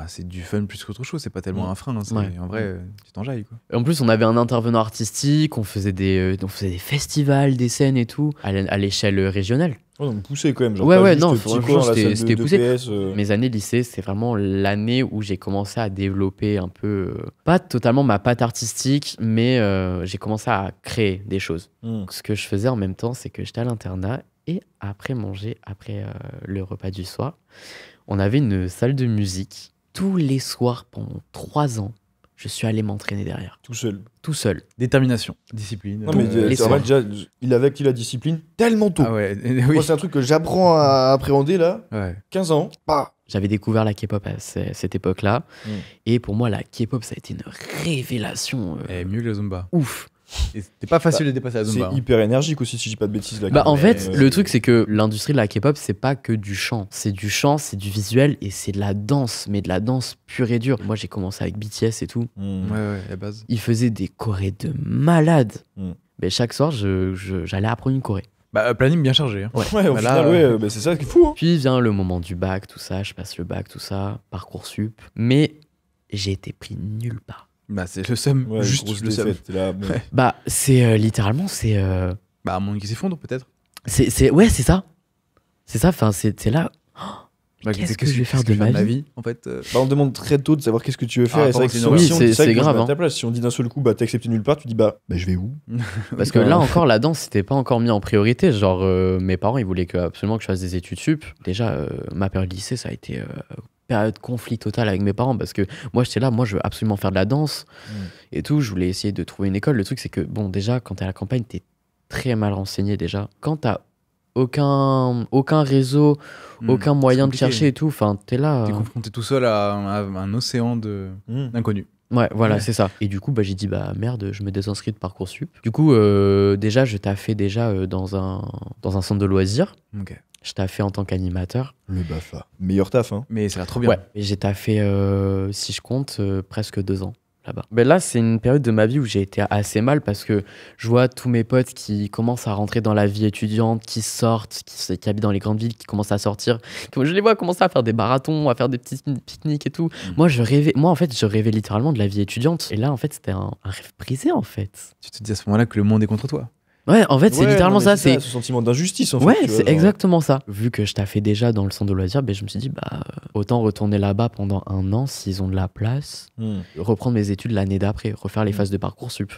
Speaker 1: c'est du fun plus qu'autre chose, c'est pas tellement
Speaker 2: Mm.
Speaker 1: un frein. Hein,
Speaker 3: Ouais.
Speaker 1: En vrai, tu t'enjailles, quoi.
Speaker 3: En plus, on avait un intervenant artistique, on faisait des festivals, des scènes et tout, à l'échelle régionale.
Speaker 2: Ouais, donc poussé quand même. Genre
Speaker 3: Ouais,
Speaker 2: pas
Speaker 3: ouais,
Speaker 2: juste
Speaker 3: non,
Speaker 2: petit
Speaker 3: franchement,
Speaker 2: cours dans la
Speaker 3: c'était-
Speaker 2: salle
Speaker 3: c'était
Speaker 2: de
Speaker 3: poussé.
Speaker 2: PS,
Speaker 3: Mes années lycée, c'est vraiment l'année où j'ai commencé à développer un peu, pas totalement ma patte artistique, mais j'ai commencé à créer des choses.
Speaker 2: hmm.
Speaker 3: Ce que je faisais en même temps, c'est que j'étais à l'internat et après le repas du soir, on avait une salle de musique. Tous les soirs pendant 3 ans, je suis allé m'entraîner derrière,
Speaker 2: Tout seul.
Speaker 3: tout seul.
Speaker 1: Détermination, discipline.
Speaker 2: Non, mais
Speaker 3: les
Speaker 2: c'est vrai,
Speaker 3: soirs.
Speaker 2: déjà, il avait acquis la discipline tellement tôt.
Speaker 1: Ah ouais, oui.
Speaker 2: Moi, c'est un truc que j'apprends à appréhender là.
Speaker 1: Ouais.
Speaker 2: 15 ans. Bah.
Speaker 3: J'avais découvert la K-pop à cette époque-là.
Speaker 2: Mm.
Speaker 3: Et pour moi, la K-pop, ça a été une révélation
Speaker 1: Et mieux que la Zumba.
Speaker 3: ouf.
Speaker 1: Et c'était pas facile de dépasser la
Speaker 2: C'est
Speaker 1: Zumba. hein.
Speaker 2: hyper énergique aussi, si je dis pas de bêtises. Là,
Speaker 3: Bah, en
Speaker 2: mais,
Speaker 3: fait,
Speaker 2: ouais,
Speaker 3: le truc, c'est que l'industrie de la K-pop, c'est pas que du chant. C'est du chant, c'est du visuel et c'est de la danse, mais de la danse pure et dure. Moi, j'ai commencé avec BTS et tout.
Speaker 2: hmm.
Speaker 1: Ouais, la base.
Speaker 3: Ils faisaient des chorés de malades.
Speaker 2: Mm.
Speaker 3: Mais chaque soir, j'allais apprendre une choré.
Speaker 1: Bah, planning bien chargé. Hein.
Speaker 2: Ouais, au
Speaker 1: Bah,
Speaker 2: final,
Speaker 1: là,
Speaker 2: ouais, bah, c'est ça qui est fou. Hein.
Speaker 3: Puis vient le moment du bac, tout ça. Je passe le bac, tout ça. Parcoursup. Mais j'ai été pris nulle part.
Speaker 1: Bah, c'est le seum.
Speaker 2: Ouais,
Speaker 1: Juste
Speaker 2: grosse
Speaker 1: le seum.
Speaker 2: défaite. T'es là, bon.
Speaker 1: Ouais.
Speaker 3: Bah, c'est littéralement, c'est.
Speaker 1: Bah, un monde qui s'effondre, peut-être.
Speaker 3: Ouais, c'est ça. C'est ça, enfin, c'est là.
Speaker 1: Bah,
Speaker 3: Qu'est-ce que je vais faire de ma vie
Speaker 1: en fait
Speaker 2: Bah, on demande très tôt de savoir qu'est-ce que tu veux faire.
Speaker 1: Ah,
Speaker 2: et c'est vrai que
Speaker 1: c'est
Speaker 2: si
Speaker 1: normal.
Speaker 2: on-
Speaker 3: Oui,
Speaker 2: si on-
Speaker 3: c'est
Speaker 2: vrai que moi,
Speaker 3: grave,
Speaker 2: je me mets
Speaker 3: hein.
Speaker 2: à ta place. Si on dit d'un seul coup, bah t'es accepté nulle part, tu dis bah je vais où.
Speaker 3: Parce que là encore, la danse, c'était pas encore mis en priorité. Genre, mes parents, ils voulaient absolument que je fasse des études sup. Déjà, ma période lycée, ça a été période conflit total avec mes parents parce que moi, j'étais là, moi, je veux absolument faire de la danse et tout. Je voulais essayer de trouver une école. Le truc, c'est que, bon, déjà, quand t'es à la campagne, t'es très mal renseigné déjà. Quand t'as aucun réseau, aucun moyen de
Speaker 1: compliqué.
Speaker 3: chercher et tout, enfin, t'es là.
Speaker 1: T'es confronté tout seul à un océan d'inconnus.
Speaker 3: Ouais, voilà,
Speaker 1: Ouais.
Speaker 3: c'est ça. Et du coup, j'ai dit, bah merde, je me désinscris de Parcoursup. Du coup, déjà, je taffais dans un centre de loisirs.
Speaker 1: Ok.
Speaker 3: Je taffais en tant qu'animateur.
Speaker 2: Le BAFA. Meilleur taf, hein.
Speaker 1: Mais ça va trop bien.
Speaker 3: Ouais. Et j'ai taffé, si je compte, presque 2 ans là-bas. Ben là, c'est une période de ma vie où j'ai été assez mal parce que je vois tous mes potes qui commencent à rentrer dans la vie étudiante, qui sortent, qui habitent dans les grandes villes, qui commencent à sortir. Je les vois commencer à faire des marathons, à faire des petits pique-niques et tout. Moi, je rêvais littéralement de la vie étudiante. Et là, en fait, c'était un rêve brisé, en fait.
Speaker 1: Tu te dis à ce moment-là que le monde est contre toi.
Speaker 3: Ouais, en fait, c'est
Speaker 2: Ouais,
Speaker 3: littéralement
Speaker 2: non, mais
Speaker 3: ça.
Speaker 2: c'est ce sentiment d'injustice, en fait.
Speaker 3: Ouais,
Speaker 2: tu vois,
Speaker 3: c'est
Speaker 2: genre.
Speaker 3: exactement ça. Vu que je taffais déjà dans le centre de loisirs, ben, je me suis dit, autant retourner là-bas pendant 1 an s'ils ont de la place, reprendre mes études l'année d'après, refaire les phases de Parcoursup.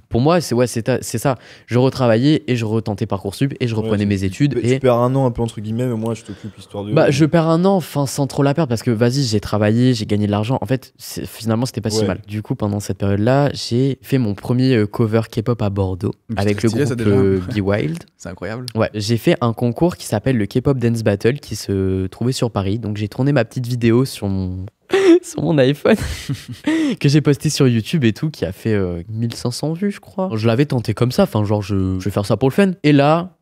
Speaker 3: Pour moi, c'est ça. Je retravaillais et je retentais Parcoursup et je reprenais
Speaker 2: Ouais,
Speaker 3: mes études.
Speaker 2: Tu perds 1 an un peu entre guillemets, mais moi je t'occupe histoire de.
Speaker 3: Je perds 1 an, sans trop la perdre, parce que vas-y, j'ai travaillé, j'ai gagné de l'argent. En fait, finalement, c'était pas si mal. Du coup, pendant cette période-là, j'ai fait mon premier cover K-pop à Bordeaux avec le groupe Be Wild.
Speaker 1: C'est incroyable.
Speaker 3: Ouais, j'ai fait un concours qui s'appelle le K-pop Dance Battle qui se trouvait sur Paris. Donc j'ai tourné ma petite vidéo sur mon sur mon iPhone que j'ai posté sur YouTube et tout, qui a fait 1500 vues, je crois. Je l'avais tenté comme ça, enfin genre je vais faire ça pour le fun. Et là,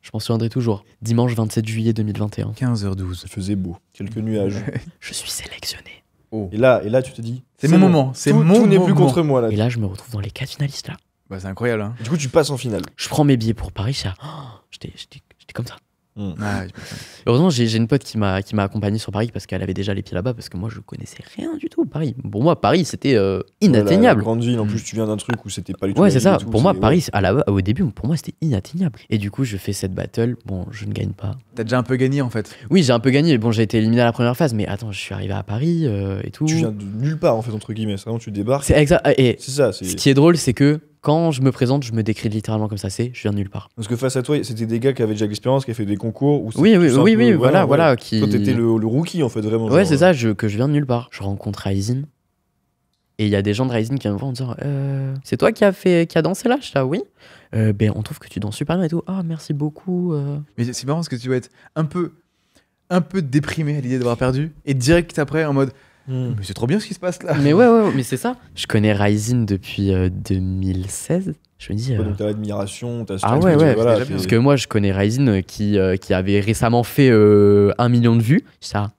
Speaker 3: je m'en souviendrai toujours. Dimanche 27 juillet 2021.
Speaker 1: 15h12.
Speaker 2: Il faisait beau, quelques nuages.
Speaker 3: Je suis sélectionné.
Speaker 2: Oh. Et là tu te dis,
Speaker 1: c'est mon moment, c'est mon moment.
Speaker 2: Tout n'est plus contre moi là.
Speaker 3: Et là, je me retrouve dans les 4 finalistes là.
Speaker 1: Bah, c'est incroyable. Hein.
Speaker 2: Du coup, tu passes en finale.
Speaker 3: Je prends mes billets pour Paris, j'étais comme ça.
Speaker 1: Ah,
Speaker 3: heureusement, j'ai une pote qui m'a accompagné sur Paris parce qu'elle avait déjà les pieds là-bas, parce que moi je connaissais rien du tout Paris. Pour moi, Paris c'était inatteignable.
Speaker 2: La grande ville, en plus tu viens d'un truc où c'était pas du tout.
Speaker 3: Ouais, c'est ça. Pour moi, Paris, au début, pour moi c'était inatteignable. Et du coup, je fais cette battle. Bon, je ne gagne pas.
Speaker 1: T'as déjà un peu gagné en fait.
Speaker 3: Oui, j'ai un peu gagné. Bon, j'ai été éliminé à la première phase, mais attends, je suis arrivé à Paris et tout.
Speaker 2: Tu viens de nulle part en fait, entre guillemets. C'est vraiment tu débarques.
Speaker 3: C'est exact. Et
Speaker 2: c'est ça.
Speaker 3: Ce qui est drôle, c'est que quand je me présente, je me décris littéralement comme ça, je viens de nulle part.
Speaker 2: Parce que face à toi, c'était des gars qui avaient déjà l'expérience, qui avaient fait des concours.
Speaker 3: Oui, voilà.
Speaker 2: Toi, t'étais le rookie en fait, vraiment.
Speaker 3: Ouais, c'est ça, que je viens de nulle part. Je rencontre Rising. Et il y a des gens de Rising qui viennent me voir en disant c'est toi qui a dansé là? Je dis oui. On trouve que tu danses super bien et tout. Ah, merci beaucoup.
Speaker 1: Mais c'est marrant parce que tu dois être un peu déprimé à l'idée d'avoir perdu. Et direct après, en mode. Mais c'est trop bien ce qui se passe là.
Speaker 3: Mais ouais, mais c'est ça. Je connais Rising depuis 2016. Je me dis.
Speaker 2: Donc t'as l'admiration, t'as.
Speaker 3: Ah ouais. Voilà, parce que moi, je connais Rising qui avait récemment fait 1 million de vues. Ça.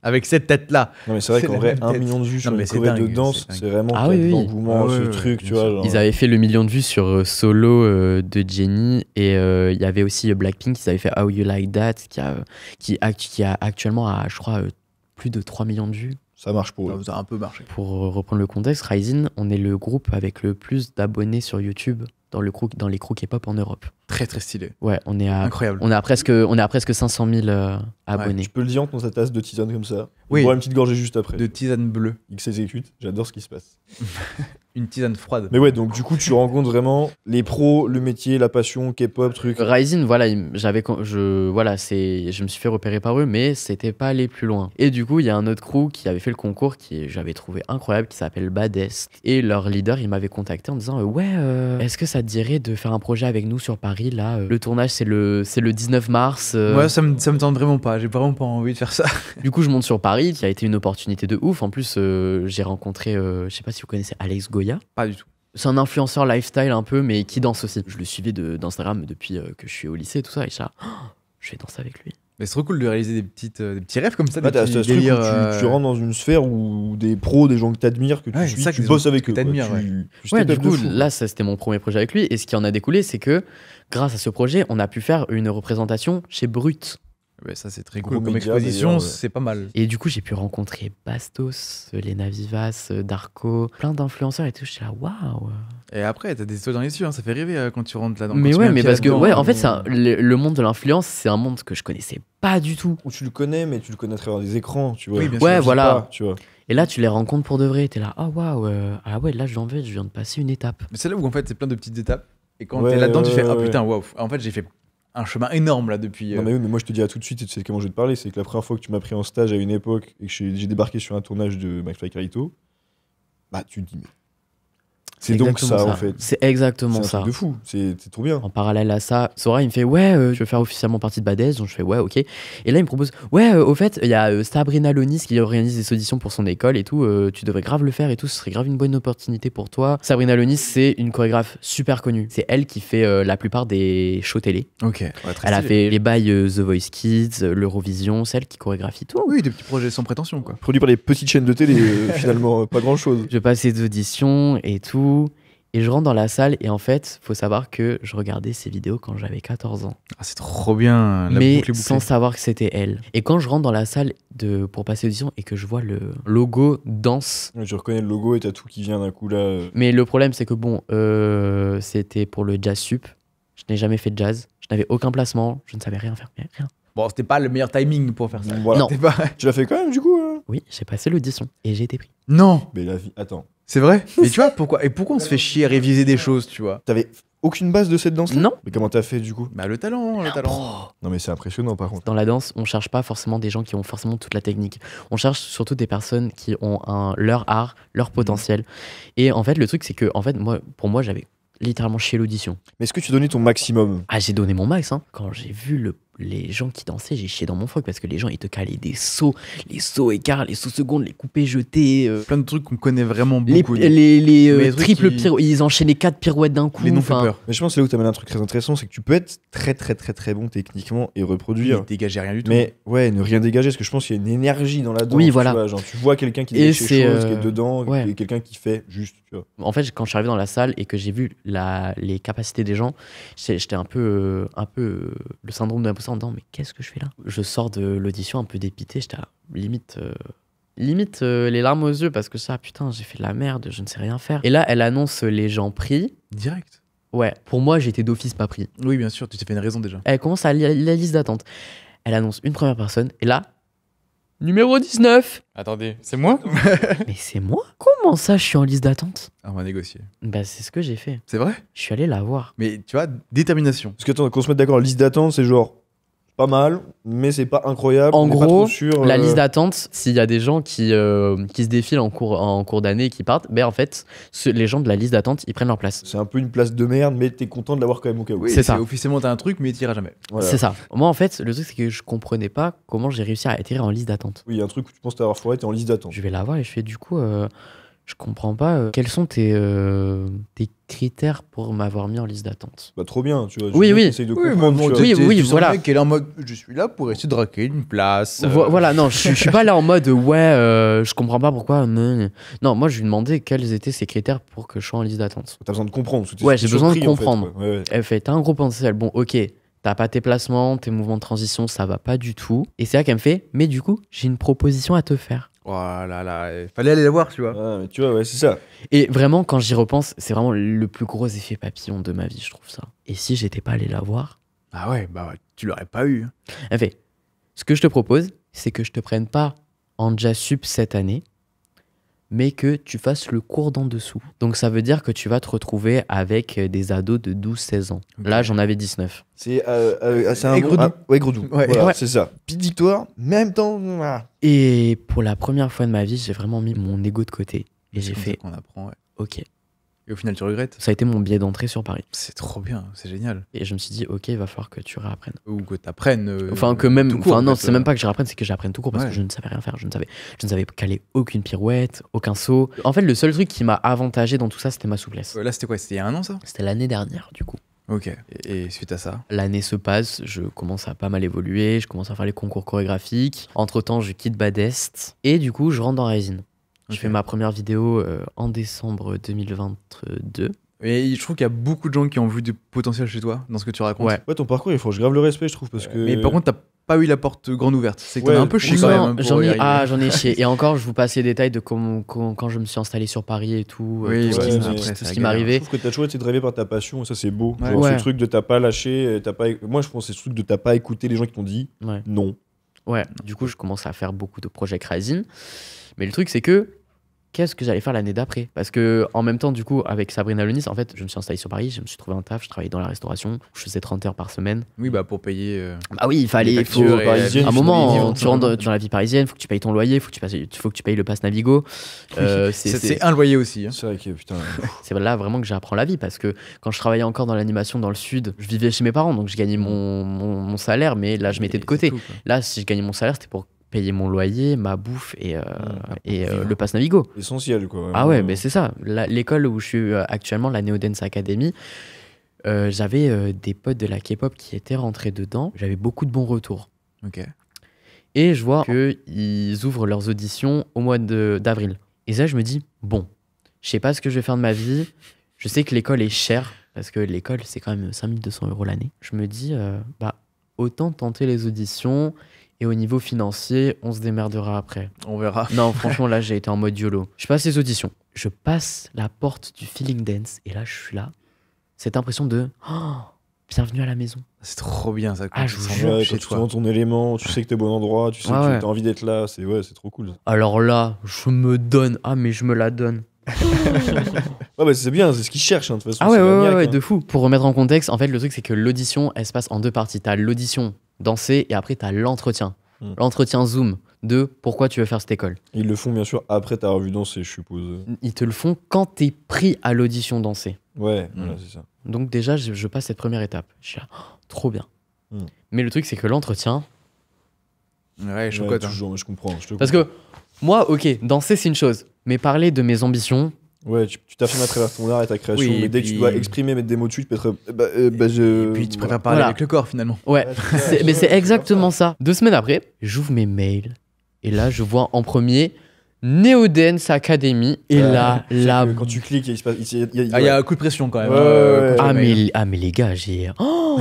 Speaker 1: Avec cette tête-là.
Speaker 2: Non, mais c'est vrai qu'en vrai, 1 million de vues sur une choré de danse, c'est vraiment l'engouement, ce truc, tu vois. Genre...
Speaker 3: Ils avaient fait le 1 million de vues sur Solo de Jennie, et il y avait aussi Blackpink, ils avaient fait How You Like That, qui a actuellement, je crois, plus de 3 millions de vues.
Speaker 2: Ça marche pour eux.
Speaker 1: Ça a un peu marché.
Speaker 3: Pour reprendre le contexte, Rising, on est le groupe avec le plus d'abonnés sur YouTube dans les crews K-pop en Europe.
Speaker 1: Très très stylé.
Speaker 3: Ouais,
Speaker 1: incroyable.
Speaker 3: On est à presque 500 000 abonnés.
Speaker 2: Tu peux le dire dans ta tasse de tisane comme ça.
Speaker 1: Oui.
Speaker 2: Boire une petite gorgée juste après.
Speaker 1: De tisane bleue.
Speaker 2: X s'exécute, j'adore ce qui se passe.
Speaker 1: Une tisane froide.
Speaker 2: Mais ouais, donc du coup, tu rencontres vraiment les pros, le métier, la passion, K-pop, truc.
Speaker 3: Rising, voilà, je me suis fait repérer par eux, mais c'était pas aller plus loin. Et du coup, il y a un autre crew qui avait fait le concours qui j'avais trouvé incroyable, qui s'appelle Badest. Et leur leader, il m'avait contacté en disant est-ce que ça te dirait de faire un projet avec nous sur Paris là Le tournage c'est le 19 mars.
Speaker 1: Ouais, ça me tente vraiment pas. J'ai vraiment pas envie de faire ça.
Speaker 3: Du coup, je monte sur Paris, qui a été une opportunité de ouf. En plus, j'ai rencontré, je sais pas si vous connaissez Alex Goya.
Speaker 1: Pas du tout.
Speaker 3: C'est un influenceur lifestyle un peu, mais qui danse aussi. Je le suivais d'Instagram depuis que je suis au lycée et tout ça. Et je vais danser avec lui.
Speaker 1: Mais c'est trop cool de réaliser des petits rêves comme ça.
Speaker 2: Bah, t'as ce truc où tu rentres dans une sphère où des pros, des gens que t'admires, que tu suis, tu bosses avec eux.
Speaker 3: Du coup, là, ça, c'était mon premier projet avec lui. Et ce qui en a découlé, c'est que grâce à ce projet, on a pu faire une représentation chez Brut.
Speaker 1: Ouais, ça c'est très cool comme exposition, c'est pas mal.
Speaker 3: Et du coup, j'ai pu rencontrer Bastos, Lena Vivas, Darko, plein d'influenceurs et tout. J'étais là, waouh!
Speaker 1: Et après, t'as des étoiles dans les yeux, hein, ça fait rêver quand tu rentres là-dedans.
Speaker 3: Mais ouais, mais parce que, en fait, le monde de l'influence, c'est un monde que je connaissais pas du tout.
Speaker 2: Où tu le connais, mais tu le connais à travers des écrans, tu vois.
Speaker 1: Oui, bien
Speaker 3: sûr, ouais, voilà.
Speaker 2: Pas, tu vois.
Speaker 3: Et là, tu les rencontres pour de vrai. T'es là, ah waouh, ah ouais, là, je viens de passer une étape.
Speaker 1: Mais c'est là où en fait, c'est plein de petites étapes. Et quand t'es là-dedans, tu fais, ah putain, waouh. En fait, j'ai fait un chemin énorme là depuis.
Speaker 2: Non mais oui, mais moi je te dis à tout de suite, et tu sais comment je vais te parler, c'est que la première fois que tu m'as pris en stage à une époque et que j'ai débarqué sur un tournage de McFly Carlito, bah tu te dis mais c'est donc ça en fait.
Speaker 3: C'est exactement ça.
Speaker 2: C'est un truc de fou, c'est trop bien.
Speaker 3: En parallèle à ça, Sora il me fait tu veux faire officiellement partie de Badès, donc je fais ouais ok. Et là il me propose au fait il y a Sabrina Lonis qui organise des auditions pour son école et tout, tu devrais grave le faire et tout, ce serait grave une bonne opportunité pour toi. Sabrina Lonis c'est une chorégraphe super connue, c'est elle qui fait la plupart des shows télé.
Speaker 1: Ok. Ouais,
Speaker 3: elle a fait les bails The Voice Kids, l'Eurovision, c'est elle qui chorégraphie tout.
Speaker 1: Oui, des petits projets sans prétention quoi.
Speaker 2: Produit par les petites chaînes de télé finalement, pas grand chose.
Speaker 3: Je passe des auditions et tout. Et je rentre dans la salle et en fait, faut savoir que je regardais ces vidéos quand j'avais 14 ans.
Speaker 1: Ah, c'est trop bien. La
Speaker 3: Mais
Speaker 1: boucle est bouclée.
Speaker 3: sans savoir que c'était elle. Et quand je rentre dans la salle pour passer l'audition et que je vois le logo danse,
Speaker 2: Tu reconnais le logo et t'as tout qui vient d'un coup là.
Speaker 3: mais le problème c'est que bon, c'était pour le jazz sup. Je n'ai jamais fait de jazz. Je n'avais aucun placement. Je ne savais rien faire. Mais rien.
Speaker 1: Bon, c'était pas le meilleur timing pour faire ça.
Speaker 2: Voilà.
Speaker 3: Non.
Speaker 1: C'était pas...
Speaker 2: Tu l'as fait quand même du coup
Speaker 3: Oui, j'ai passé l'audition et j'ai été pris.
Speaker 1: Non,
Speaker 2: Mais la vie. Attends.
Speaker 1: c'est vrai. Mais tu vois, pourquoi on se fait chier à réviser des choses, tu vois?
Speaker 2: T'avais aucune base de cette danse là
Speaker 3: Non.
Speaker 2: Mais comment t'as fait du coup?
Speaker 1: Bah, le talent, le talent.
Speaker 2: Non, mais c'est impressionnant par contre.
Speaker 3: Dans la danse, on cherche pas forcément des gens qui ont forcément toute la technique. On cherche surtout des personnes qui ont leur art, leur potentiel. Et en fait, le truc, c'est que en fait, pour moi, j'avais littéralement chié l'audition.
Speaker 2: Mais est-ce que tu donnais ton maximum?
Speaker 3: Ah, j'ai donné mon max. Hein. Quand j'ai vu les gens qui dansaient, j'ai chié dans mon froc parce que les gens, ils te calaient des sauts, les sauts écarts, les sauts secondes, les coupés jetés.
Speaker 1: Plein de trucs qu'on connaît vraiment
Speaker 3: Les,
Speaker 1: beaucoup.
Speaker 3: les
Speaker 1: trucs
Speaker 3: triples
Speaker 1: qui-
Speaker 3: pirouettes, ils enchaînaient 4 pirouettes d'un coup.
Speaker 1: Les noms fait
Speaker 3: enfin,
Speaker 1: peur.
Speaker 2: Mais je pense que c'est là où t'amènes un truc très intéressant, c'est que tu peux être très très très très bon techniquement et reproduire.
Speaker 1: Il dégageait rien du tout.
Speaker 2: Mais ouais, ne rien dégager, parce que je pense qu'il y a une énergie dans la danse.
Speaker 3: Oui,
Speaker 2: tu
Speaker 3: voilà.
Speaker 2: vois, genre, tu vois quelqu'un qui
Speaker 3: Et
Speaker 2: dégage
Speaker 3: c'est,
Speaker 2: quelque chose, qui est dedans,
Speaker 3: ouais.
Speaker 2: et quelqu'un qui fait juste, tu vois.
Speaker 3: En fait, quand je suis arrivé dans la salle et que j'ai vu les capacités des gens, j'étais un peu le syndrome de l'imposteur en disant mais qu'est-ce que je fais là? Je sors de l'audition un peu dépité, j'étais limite les larmes aux yeux parce que ça, putain, j'ai fait de la merde, je ne sais rien faire. Et là, elle annonce les gens pris.
Speaker 1: Direct.
Speaker 3: Ouais, pour moi, j'étais d'office pas pris.
Speaker 1: Oui, bien sûr, tu t'es fait une raison déjà.
Speaker 3: Elle commence à lire la liste d'attente. Elle annonce une première personne et là, numéro 19.
Speaker 1: Attendez, c'est moi?
Speaker 3: Mais c'est moi? Comment ça, je suis en liste d'attente?
Speaker 1: On va négocier.
Speaker 3: Bah, c'est ce que j'ai fait.
Speaker 1: C'est vrai?
Speaker 3: Je suis allé la voir.
Speaker 1: Mais tu vois, détermination.
Speaker 2: Parce que attends, qu'on se mette d'accord, liste d'attente, c'est genre pas mal, mais c'est pas incroyable.
Speaker 3: En
Speaker 2: on est pas
Speaker 3: gros,
Speaker 2: trop sûr,
Speaker 3: la liste d'attente, s'il y a des gens qui se défilent en cours d'année et qui partent, ben en fait, les gens de la liste d'attente, ils prennent leur place.
Speaker 2: c'est un peu une place de merde, mais t'es content de l'avoir quand même au cas où.
Speaker 1: Oui,
Speaker 3: C'est ça.
Speaker 1: Officiellement, t'as un truc, mais t'iras jamais.
Speaker 2: Voilà.
Speaker 3: C'est ça. Moi, en fait, le truc, c'est que je comprenais pas comment j'ai réussi à atterrir en liste d'attente.
Speaker 2: Oui, il y a un truc où tu penses t'avoir foiré, t'es en liste d'attente.
Speaker 3: Je vais la voir et je fais du coup, je comprends pas. Quels sont tes critères pour m'avoir mis en liste d'attente?
Speaker 2: Bah trop bien, tu vois.
Speaker 3: Oui, oui.
Speaker 2: Essaye de comprendre, tu vois.
Speaker 3: Oui,
Speaker 1: tu sens
Speaker 3: voilà.
Speaker 1: le mec qui est là en mode, je suis là pour essayer de raquer une place.
Speaker 3: Voilà, non, je suis pas là en mode je comprends pas pourquoi. Non, moi, je lui demandais quels étaient ses critères pour que je sois en liste d'attente.
Speaker 2: T'as besoin de comprendre. parce que
Speaker 3: Ouais,
Speaker 2: t'es
Speaker 3: j'ai besoin de
Speaker 2: surpris, en fait,
Speaker 3: comprendre.
Speaker 2: quoi. Ouais, ouais.
Speaker 3: Elle fait, t'as un gros potentiel. Bon, ok, t'as pas tes placements, tes mouvements de transition, ça va pas du tout. Et c'est là qu'elle me fait, mais du coup, j'ai une proposition à te faire.
Speaker 1: Oh là là, fallait aller la voir, tu vois.
Speaker 2: Ah, mais tu vois, ouais, c'est ça.
Speaker 3: Et vraiment, quand j'y repense, c'est vraiment le plus gros effet papillon de ma vie, je trouve ça. Et si j'étais pas allé la voir,
Speaker 1: Ah ouais, bah ouais, tu l'aurais pas eu.
Speaker 3: elle fait, ce que je te propose, c'est que je te prenne pas en jazz sup cette année, mais que tu fasses le cours d'en dessous. Donc ça veut dire que tu vas te retrouver avec des ados de 12-16 ans.
Speaker 1: Ok.
Speaker 3: Là, j'en avais 19.
Speaker 2: C'est un
Speaker 1: Aigre-doux.
Speaker 2: ouais, Gredou.
Speaker 1: Ouais.
Speaker 2: Voilà,
Speaker 3: Ouais.
Speaker 2: c'est ça. Petite victoire, même temps.
Speaker 3: Et pour la première fois de ma vie, j'ai vraiment mis mon ego de côté. Et j'ai
Speaker 1: C'est comme ça
Speaker 3: fait,
Speaker 1: qu'on apprend, ouais.
Speaker 3: ok.
Speaker 1: Et au final, tu regrettes.
Speaker 3: Ça a été mon billet d'entrée sur Paris.
Speaker 1: C'est trop bien, c'est génial.
Speaker 3: Et je me suis dit, ok, il va falloir que tu réapprennes.
Speaker 1: Ou que t'apprennes.
Speaker 3: Enfin, que même.
Speaker 1: tout court,
Speaker 3: Enfin,
Speaker 1: en
Speaker 3: non,
Speaker 1: fait,
Speaker 3: c'est même pas que je réapprenne, c'est que j'apprenne tout court parce
Speaker 1: Ouais.
Speaker 3: que je ne savais rien faire. Je ne savais caler aucune pirouette, aucun saut. En fait, le seul truc qui m'a avantagé dans tout ça, c'était ma souplesse.
Speaker 1: Là, c'était quoi? C'était il y a un an, ça?
Speaker 3: C'était l'année dernière, du coup.
Speaker 1: Ok. Et suite à ça?
Speaker 3: L'année se passe, je commence à pas mal évoluer, je commence à faire les concours chorégraphiques. Entre-temps, je quitte Badest. Et du coup, je rentre dans Résine. Je
Speaker 1: Ok.
Speaker 3: fais ma première vidéo en décembre 2022.
Speaker 1: Et je trouve qu'il y a beaucoup de gens qui ont vu du potentiel chez toi dans ce que tu racontes.
Speaker 3: Ouais.
Speaker 2: Ouais, ton parcours, il faut que je grave le respect, je trouve, parce que.
Speaker 1: Mais par contre, t'as pas eu la porte grande ouverte. C'est que
Speaker 2: Ouais.
Speaker 1: t'en as un peu chié quand
Speaker 3: Non,
Speaker 1: même. Hein, pour
Speaker 3: j'en
Speaker 1: y
Speaker 3: ai,
Speaker 1: arriver.
Speaker 3: j'en ai chié. Et encore, je vous passe les détails de quand je me suis installé sur Paris et tout,
Speaker 1: Oui,
Speaker 3: tout ce
Speaker 2: ouais,
Speaker 3: qui
Speaker 2: mais
Speaker 3: me-
Speaker 2: après,
Speaker 3: tout
Speaker 1: c'est
Speaker 3: ce
Speaker 1: la
Speaker 3: qui m'est
Speaker 1: galère.
Speaker 3: arrivé.
Speaker 2: Je trouve que t'as toujours été drivé par ta passion, et ça, c'est beau.
Speaker 1: Ouais.
Speaker 2: Genre,
Speaker 3: Ouais.
Speaker 2: ce truc de t'as pas lâché, moi, je pense que c'est ce truc de t'as pas écouté les gens qui t'ont dit
Speaker 3: Ouais.
Speaker 2: non.
Speaker 3: Ouais, du coup, je commence à faire beaucoup de projets Rising. Mais le truc, c'est que qu'est-ce que j'allais faire l'année d'après? Parce que en même temps, du coup, avec Sabrina Lonis, en fait, je me suis installé sur Paris, je me suis trouvé un taf, je travaillais dans la restauration, je faisais 30 heures par semaine.
Speaker 1: Oui, bah pour payer.
Speaker 3: Ah oui, il fallait,
Speaker 1: Les
Speaker 3: il faut.
Speaker 1: factures et-
Speaker 2: parisiennes,
Speaker 3: À un
Speaker 2: il faut
Speaker 3: moment,
Speaker 2: vivre,
Speaker 3: tu rentres dans la vie parisienne, faut que tu payes ton loyer, faut que tu payes le pass Navigo.
Speaker 1: C'est un loyer aussi. Hein.
Speaker 2: C'est vrai que putain.
Speaker 3: C'est là vraiment que j'apprends la vie parce que quand je travaillais encore dans l'animation dans le sud, je vivais chez mes parents, donc je gagnais mon salaire, mais là, je mettais de
Speaker 1: Et
Speaker 3: côté.
Speaker 1: c'est tout, quoi.
Speaker 3: Là, si je gagnais mon salaire, c'était pour payer mon loyer, ma bouffe et
Speaker 1: vivre.
Speaker 3: le pass Navigo.
Speaker 2: Essentiel, quoi.
Speaker 3: Ah ouais,
Speaker 2: Vraiment.
Speaker 3: mais c'est ça. L'école où je suis actuellement, la Neo Dance Academy, j'avais des potes de la K-pop qui étaient rentrés dedans. J'avais beaucoup de bons retours.
Speaker 1: Ok.
Speaker 3: Et je vois qu'ils ouvrent leurs auditions au mois d'avril. Et ça, je me dis, bon, je sais pas ce que je vais faire de ma vie. Je sais que l'école est chère, parce que l'école, c'est quand même 5200 € l'année. Je me dis, autant tenter les auditions, et au niveau financier, on se démerdera après.
Speaker 1: On verra.
Speaker 3: Non, franchement, là, j'ai été en mode YOLO. Je passe les auditions. Je passe la porte du Feeling Dance, et là, je suis là. Cette impression de bienvenue à la maison.
Speaker 1: C'est trop bien ça.
Speaker 3: Ah, je vous
Speaker 1: sens
Speaker 3: jure,
Speaker 1: bien
Speaker 2: Ouais,
Speaker 1: chez
Speaker 2: quand tu
Speaker 1: toi.
Speaker 2: sens ton élément, tu sais que t'es au bon endroit, tu sais
Speaker 3: Ouais,
Speaker 2: que
Speaker 3: ouais.
Speaker 2: t'as envie d'être là, c'est trop cool.
Speaker 3: Alors là, je me donne. Ah, mais je me la donne.
Speaker 2: Ouais, bah c'est bien, c'est ce qu'ils cherchent, hein, de toute façon.
Speaker 3: Ah ouais,
Speaker 2: c'est la
Speaker 3: ouais,
Speaker 2: niaque,
Speaker 3: ouais,
Speaker 2: hein.
Speaker 3: de fou. Pour remettre en contexte, en fait, le truc, c'est que l'audition, elle se passe en 2 parties. T'as l'audition danser et après, t'as l'entretien. L'entretien Zoom de pourquoi tu veux faire cette école.
Speaker 2: Ils le font bien sûr après ta revue danser, je suppose.
Speaker 3: Ils te le font quand t'es pris à l'audition danser.
Speaker 2: Ouais, voilà, c'est ça.
Speaker 3: Donc déjà, je passe cette première étape. Je suis là, trop bien.
Speaker 2: Mm.
Speaker 3: Mais le truc, c'est que l'entretien...
Speaker 1: Ouais,
Speaker 2: Ouais,
Speaker 1: chocotte. hein.
Speaker 2: toujours, mais je comprends.
Speaker 3: Parce que moi, ok, danser, c'est une chose. Mais parler de mes ambitions...
Speaker 2: Ouais, tu t'affirmes à travers ton art et ta création,
Speaker 1: Oui,
Speaker 2: mais
Speaker 1: et
Speaker 2: dès que tu
Speaker 1: puis-
Speaker 2: dois exprimer, mettre des mots dessus, tu peux être.
Speaker 1: Et puis tu préfères parler
Speaker 3: Voilà.
Speaker 1: avec le corps finalement.
Speaker 3: Ouais,
Speaker 2: Ouais,
Speaker 3: mais c'est
Speaker 2: ouais,
Speaker 3: exactement ça. 2 semaines après, j'ouvre mes mails. Et là, je vois en premier Neo Dance Academy. Et là, là...
Speaker 2: Quand tu cliques, il se passe.
Speaker 1: Ah, il y a un coup de pression quand même.
Speaker 2: Ouais,
Speaker 1: hein,
Speaker 2: ouais,
Speaker 1: quand
Speaker 2: ouais.
Speaker 1: tu fais le mail.
Speaker 3: Mais les gars, j'ai... Oh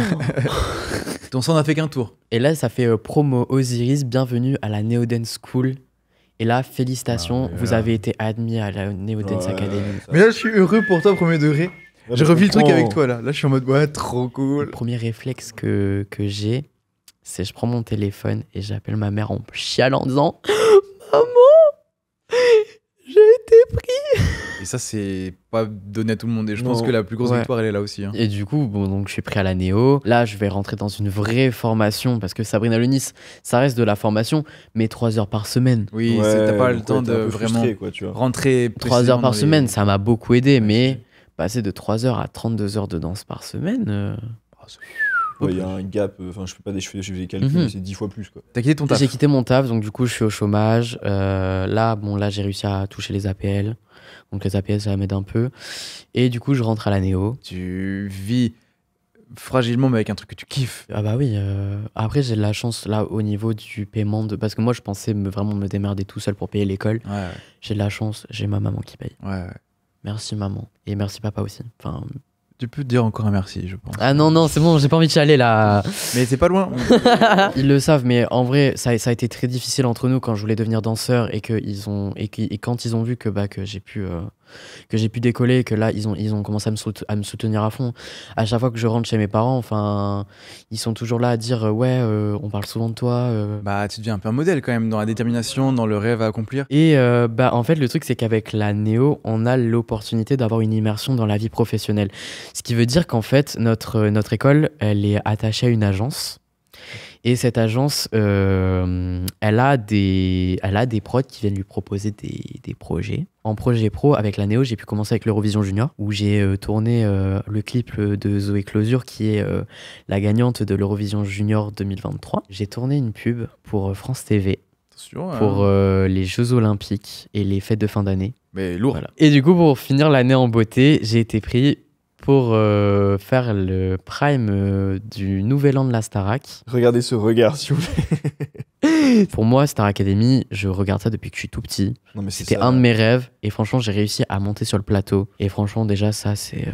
Speaker 1: Ton sang n'a fait qu'un tour.
Speaker 3: Et là, ça fait promo Osiris, bienvenue à la Neo Dance School. Et là, félicitations,
Speaker 1: Ah, mais
Speaker 3: vous
Speaker 1: là-
Speaker 3: avez été admis à la Neo Dance Academy.
Speaker 1: Mais là, je suis heureux pour toi, premier degré. J'ai revu le truc avec toi là. Là, je suis en mode ouais, trop
Speaker 3: Le
Speaker 1: cool.
Speaker 3: premier réflexe que j'ai, c'est je prends mon téléphone et j'appelle ma mère en chialant en disant Maman, j'ai été pris.
Speaker 1: Et ça, c'est pas donné à tout le monde. Et je pense
Speaker 2: Non.
Speaker 1: que la plus grosse
Speaker 3: Ouais.
Speaker 1: victoire, elle est là aussi. hein.
Speaker 3: Et du coup, bon, donc je suis pris à la Néo. Là, je vais rentrer dans une vraie formation parce que Sabrina Le Nice, ça reste de la formation, mais 3 heures par semaine.
Speaker 1: Oui,
Speaker 2: Ouais,
Speaker 1: t'as pas le
Speaker 2: donc,
Speaker 1: temps
Speaker 2: ouais, t'es
Speaker 1: de
Speaker 2: un peu
Speaker 1: vraiment
Speaker 2: frustré, quoi, tu vois.
Speaker 1: rentrer.
Speaker 3: 3 heures
Speaker 1: précisément
Speaker 3: par
Speaker 1: dans les-
Speaker 3: semaine, ça m'a beaucoup aidé, mais
Speaker 1: Ouais,
Speaker 3: passer de 3 heures à 32 heures de danse par semaine.
Speaker 2: Ouais, il y a un gap, enfin, je fais pas des cheveux, je fais des calculs,
Speaker 3: Mhm.
Speaker 2: mais c'est 10 fois plus, quoi.
Speaker 1: T'as quitté ton taf.
Speaker 3: J'ai quitté mon taf, donc du coup, je suis au chômage. Là, j'ai réussi à toucher les APL. Donc les APL, ça m'aide un peu. Et du coup, je rentre à la Néo.
Speaker 1: Tu vis fragilement, mais avec un truc que tu kiffes.
Speaker 3: Ah bah oui. Après, j'ai de la chance là au niveau du paiement parce que moi, je pensais vraiment me démerder tout seul pour payer l'école.
Speaker 1: Ouais,
Speaker 3: J'ai de la chance, j'ai ma maman qui paye.
Speaker 1: ouais.
Speaker 3: Merci maman et merci papa aussi. Enfin...
Speaker 1: Tu peux te dire encore un merci, je pense.
Speaker 3: Ah non, c'est bon, j'ai pas envie de chialer là.
Speaker 1: Mais c'est pas loin.
Speaker 3: Ils le savent, mais en vrai, ça a été très difficile entre nous quand je voulais devenir danseur et quand ils ont vu que j'ai pu décoller, que là ils ont commencé à me soutenir à fond. À chaque fois que je rentre chez mes parents, enfin, ils sont toujours là à dire ouais, on parle souvent de toi.
Speaker 1: Bah, tu deviens un peu un modèle quand même dans la détermination, dans le rêve à accomplir.
Speaker 3: Et en fait, le truc, c'est qu'avec la Néo, on a l'opportunité d'avoir une immersion dans la vie professionnelle. Ce qui veut dire qu'en fait, notre école, elle est attachée à une agence. Et cette agence, elle a des prods qui viennent lui proposer des projets. En projet pro, avec la Néo, j'ai pu commencer avec l'Eurovision Junior, où j'ai tourné le clip de Zoé Closure, qui est la gagnante de l'Eurovision Junior 2023. J'ai tourné une pub pour France TV,
Speaker 1: Attention.
Speaker 3: pour les Jeux Olympiques et les fêtes de fin d'année.
Speaker 1: Mais lourd.
Speaker 3: Voilà. Et du coup, pour finir l'année en beauté, j'ai été pris pour faire le prime du nouvel an de la Starac.
Speaker 2: Regardez ce regard, s'il vous plaît.
Speaker 3: Pour moi, Star Academy, je regarde ça depuis que je suis tout petit.
Speaker 2: Non, mais c'est
Speaker 3: C'était
Speaker 2: ça.
Speaker 3: un de mes rêves et franchement, j'ai réussi à monter sur le plateau. Et franchement, déjà, ça, c'est...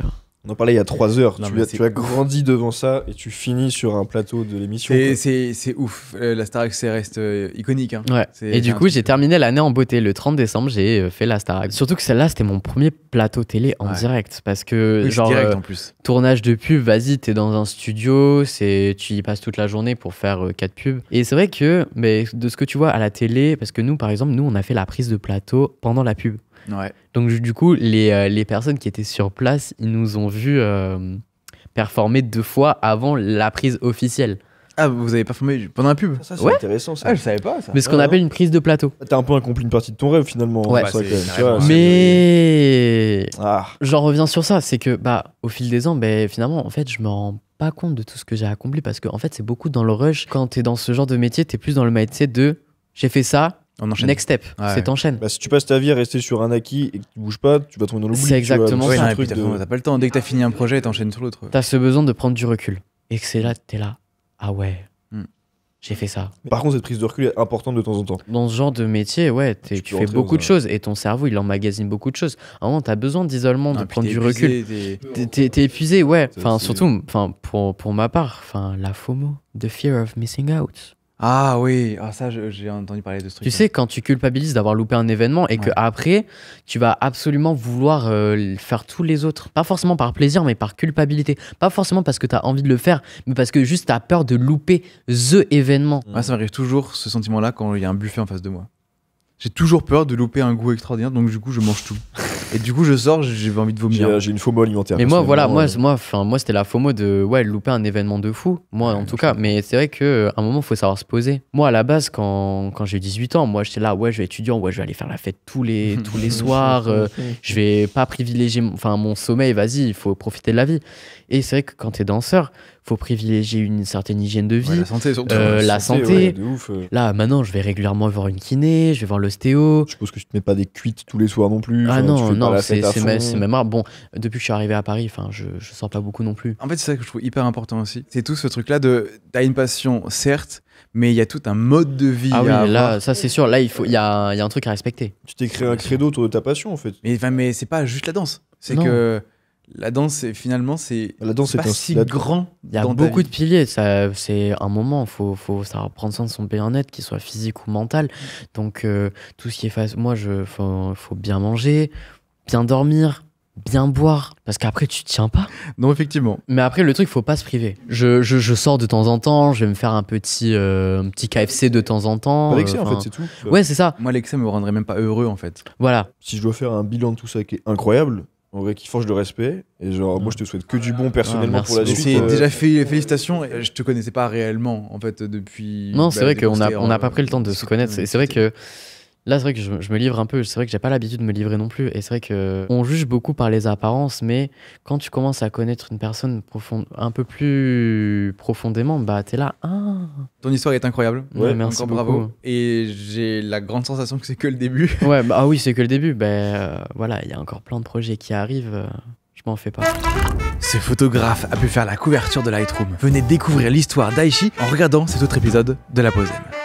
Speaker 2: On en parlait il y a 3 heures.
Speaker 1: Non,
Speaker 2: Tu
Speaker 1: mais
Speaker 2: as,
Speaker 1: c'est
Speaker 2: tu as grandi devant ça et tu finis sur un plateau de l'émission.
Speaker 1: C'est-
Speaker 2: quoi.
Speaker 1: C'est ouf. La Starac, ça reste iconique. Hein.
Speaker 3: Ouais.
Speaker 1: C'est-
Speaker 3: Et
Speaker 1: c'est
Speaker 3: du
Speaker 1: un
Speaker 3: coup,
Speaker 1: truc
Speaker 3: j'ai
Speaker 1: de-
Speaker 3: terminé l'année en beauté. Le 30 décembre, j'ai fait la Starac. Surtout que celle-là, c'était mon premier plateau télé en
Speaker 1: Ouais.
Speaker 3: direct. Parce que,
Speaker 1: Oui, c'est
Speaker 3: genre,
Speaker 1: direct en plus.
Speaker 3: tournage de pub, vas-y, t'es dans un studio, tu y passes toute la journée pour faire 4 pubs. Et c'est vrai que, mais de ce que tu vois à la télé, parce que nous, par exemple, on a fait la prise de plateau pendant la pub.
Speaker 1: Ouais.
Speaker 3: Donc, du coup, les personnes qui étaient sur place, ils nous ont vus performer 2 fois avant la prise officielle.
Speaker 1: Ah, vous avez performé pendant la pub
Speaker 2: Ça, c'est
Speaker 3: Ouais.
Speaker 2: intéressant. Ça.
Speaker 1: Ah, je savais pas ça.
Speaker 3: Mais ce qu'on
Speaker 2: Ah,
Speaker 3: appelle une prise de plateau.
Speaker 2: T'as un peu accompli une partie de ton rêve finalement.
Speaker 3: Ouais.
Speaker 2: C'est vrai,
Speaker 1: Bah,
Speaker 2: quand
Speaker 1: c'est
Speaker 2: même, tu vois,
Speaker 1: carrément-
Speaker 3: Mais
Speaker 2: Ah,
Speaker 3: j'en reviens sur ça, c'est que au fil des ans, finalement, en fait, je me rends pas compte de tout ce que j'ai accompli parce que en fait, c'est beaucoup dans le rush. Quand t'es dans ce genre de métier, t'es plus dans le mindset de j'ai fait ça,
Speaker 1: On enchaîne.
Speaker 3: next step,
Speaker 1: Ouais.
Speaker 3: c'est t'enchaînes.
Speaker 2: bah, si tu passes ta vie à rester sur un acquis et que tu bouges pas, tu vas tomber dans l'oubli.
Speaker 3: C'est
Speaker 2: tu vois.
Speaker 3: exactement
Speaker 2: Donc,
Speaker 1: Ouais,
Speaker 3: ça.
Speaker 1: non,
Speaker 2: un
Speaker 1: et puis
Speaker 2: truc
Speaker 1: t'as
Speaker 2: de-
Speaker 1: t'as pas le temps. Dès que t'as fini un projet, t'enchaînes sur l'autre.
Speaker 3: T'as ce besoin de prendre du recul et que c'est là, t'es là. Ah ouais.
Speaker 1: Hmm.
Speaker 3: j'ai fait ça.
Speaker 2: Par contre, cette prise de recul est importante de temps en temps.
Speaker 3: Dans ce genre de métier, ouais, tu
Speaker 2: peux
Speaker 3: fais
Speaker 2: rentrer
Speaker 3: beaucoup
Speaker 2: dans
Speaker 3: de
Speaker 2: un-
Speaker 3: choses et ton cerveau, il emmagasine beaucoup de choses. À un moment, t'as besoin d'isolement, de
Speaker 1: Non, puis
Speaker 3: prendre
Speaker 1: t'es
Speaker 3: du recul.
Speaker 1: épuisé,
Speaker 3: T'es épuisé, ouais.
Speaker 2: Ça,
Speaker 3: Enfin,
Speaker 2: c'est-
Speaker 3: surtout, enfin, pour ma part, enfin, la FOMO, the fear of missing out.
Speaker 1: Ah oui, ah, ça, j'ai entendu parler de ce truc.
Speaker 3: Tu sais, quand tu culpabilises d'avoir loupé un événement et que
Speaker 1: Ouais.
Speaker 3: après, tu vas absolument vouloir faire tous les autres. Pas forcément par plaisir, mais par culpabilité. Pas forcément parce que tu as envie de le faire, mais parce que juste tu as peur de louper the événement.
Speaker 1: Moi, ça m'arrive toujours ce sentiment-là quand il y a un buffet en face de moi. J'ai toujours peur de louper un goût extraordinaire, donc du coup, je mange tout. Et du coup, je sors, j'ai envie de vomir.
Speaker 2: J'ai une FOMO alimentaire.
Speaker 3: Mais moi, voilà,
Speaker 2: personnellement,
Speaker 3: moi c'était la FOMO de louper un événement de fou. Moi, en tout cas. Mais c'est vrai qu'à un moment, il faut savoir se poser. Moi, à la base, quand j'ai eu 18 ans, moi, j'étais là, ouais, je vais étudiant, ouais, je vais aller faire la fête tous les soirs. Je vais pas privilégier mon sommeil, vas-y, il faut profiter de la vie. Et c'est vrai que quand t'es danseur, faut privilégier une certaine hygiène de vie.
Speaker 1: Ouais, la santé, surtout.
Speaker 3: la santé.
Speaker 2: ouais, de ouf.
Speaker 3: Là, maintenant, je vais régulièrement voir une kiné, je vais voir l'ostéo.
Speaker 2: Je suppose que tu te mets pas des cuites tous les soirs non plus.
Speaker 3: Ah
Speaker 2: Enfin, tu
Speaker 3: non,
Speaker 2: fais pas
Speaker 3: non,
Speaker 2: la
Speaker 3: c'est
Speaker 2: fête à fond.
Speaker 3: c'est même rare. Bon, depuis que je suis arrivé à Paris, je sors pas beaucoup non plus.
Speaker 1: En fait, c'est ça que je trouve hyper important aussi. C'est tout ce truc-là de. T'as une passion, certes, mais il y a tout un mode de vie
Speaker 3: Ah oui,
Speaker 1: à
Speaker 3: mais là,
Speaker 1: avoir.
Speaker 3: ça c'est sûr. Là, il y a un truc à respecter.
Speaker 2: Tu t'es créé un credo autour de ta passion en fait.
Speaker 1: Mais c'est pas juste la danse. C'est
Speaker 3: Non.
Speaker 1: que la danse, finalement, c'est
Speaker 2: La danse,
Speaker 1: pas
Speaker 2: c'est un
Speaker 1: si
Speaker 2: style.
Speaker 1: grand.
Speaker 3: Il y a
Speaker 1: dans ta
Speaker 3: beaucoup
Speaker 1: vie.
Speaker 3: de piliers. C'est un moment, faut savoir prendre soin de son bien-être, qu'il soit physique ou mental. Donc, tout ce qui est moi, faut bien manger, bien dormir, bien boire. Parce qu'après, tu tiens pas.
Speaker 1: Non, effectivement.
Speaker 3: Mais après, le truc, faut pas se priver. Je sors de temps en temps, je vais me faire un petit KFC de temps en temps.
Speaker 2: Pas d'excès en
Speaker 3: enfin,
Speaker 2: fait, c'est tout.
Speaker 3: Ouais, c'est ça.
Speaker 1: Moi, l'excès me rendrait même pas heureux, en fait.
Speaker 3: Voilà.
Speaker 2: Si je dois faire un bilan de tout ça qui est incroyable, en vrai, qui forge le respect. Et genre, moi, je te souhaite que du bon personnellement
Speaker 3: merci
Speaker 2: pour la
Speaker 3: beaucoup.
Speaker 2: suite.
Speaker 1: C'est déjà fait, félicitations. Je te connaissais pas réellement, en fait, depuis.
Speaker 3: Non, c'est vrai qu'on
Speaker 1: depuis
Speaker 3: on n'a pas pris le temps de se
Speaker 1: c'était-
Speaker 3: connaître. C'est vrai que là, c'est vrai que je me livre un peu. C'est vrai que j'ai pas l'habitude de me livrer non plus. Et c'est vrai que on juge beaucoup par les apparences, mais quand tu commences à connaître une personne un peu plus profondément, bah t'es là. Ah,
Speaker 1: Ton histoire est incroyable.
Speaker 3: ouais, merci
Speaker 1: Encore
Speaker 3: beaucoup.
Speaker 1: bravo. Et j'ai la grande sensation que c'est que le début.
Speaker 3: Ouais, bah ah oui, c'est que le début. Voilà, il y a encore plein de projets qui arrivent. Je m'en fais pas.
Speaker 1: Ce photographe a pu faire la couverture de Lightroom. Venez découvrir l'histoire d'Aichi en regardant cet autre épisode de La Pause M.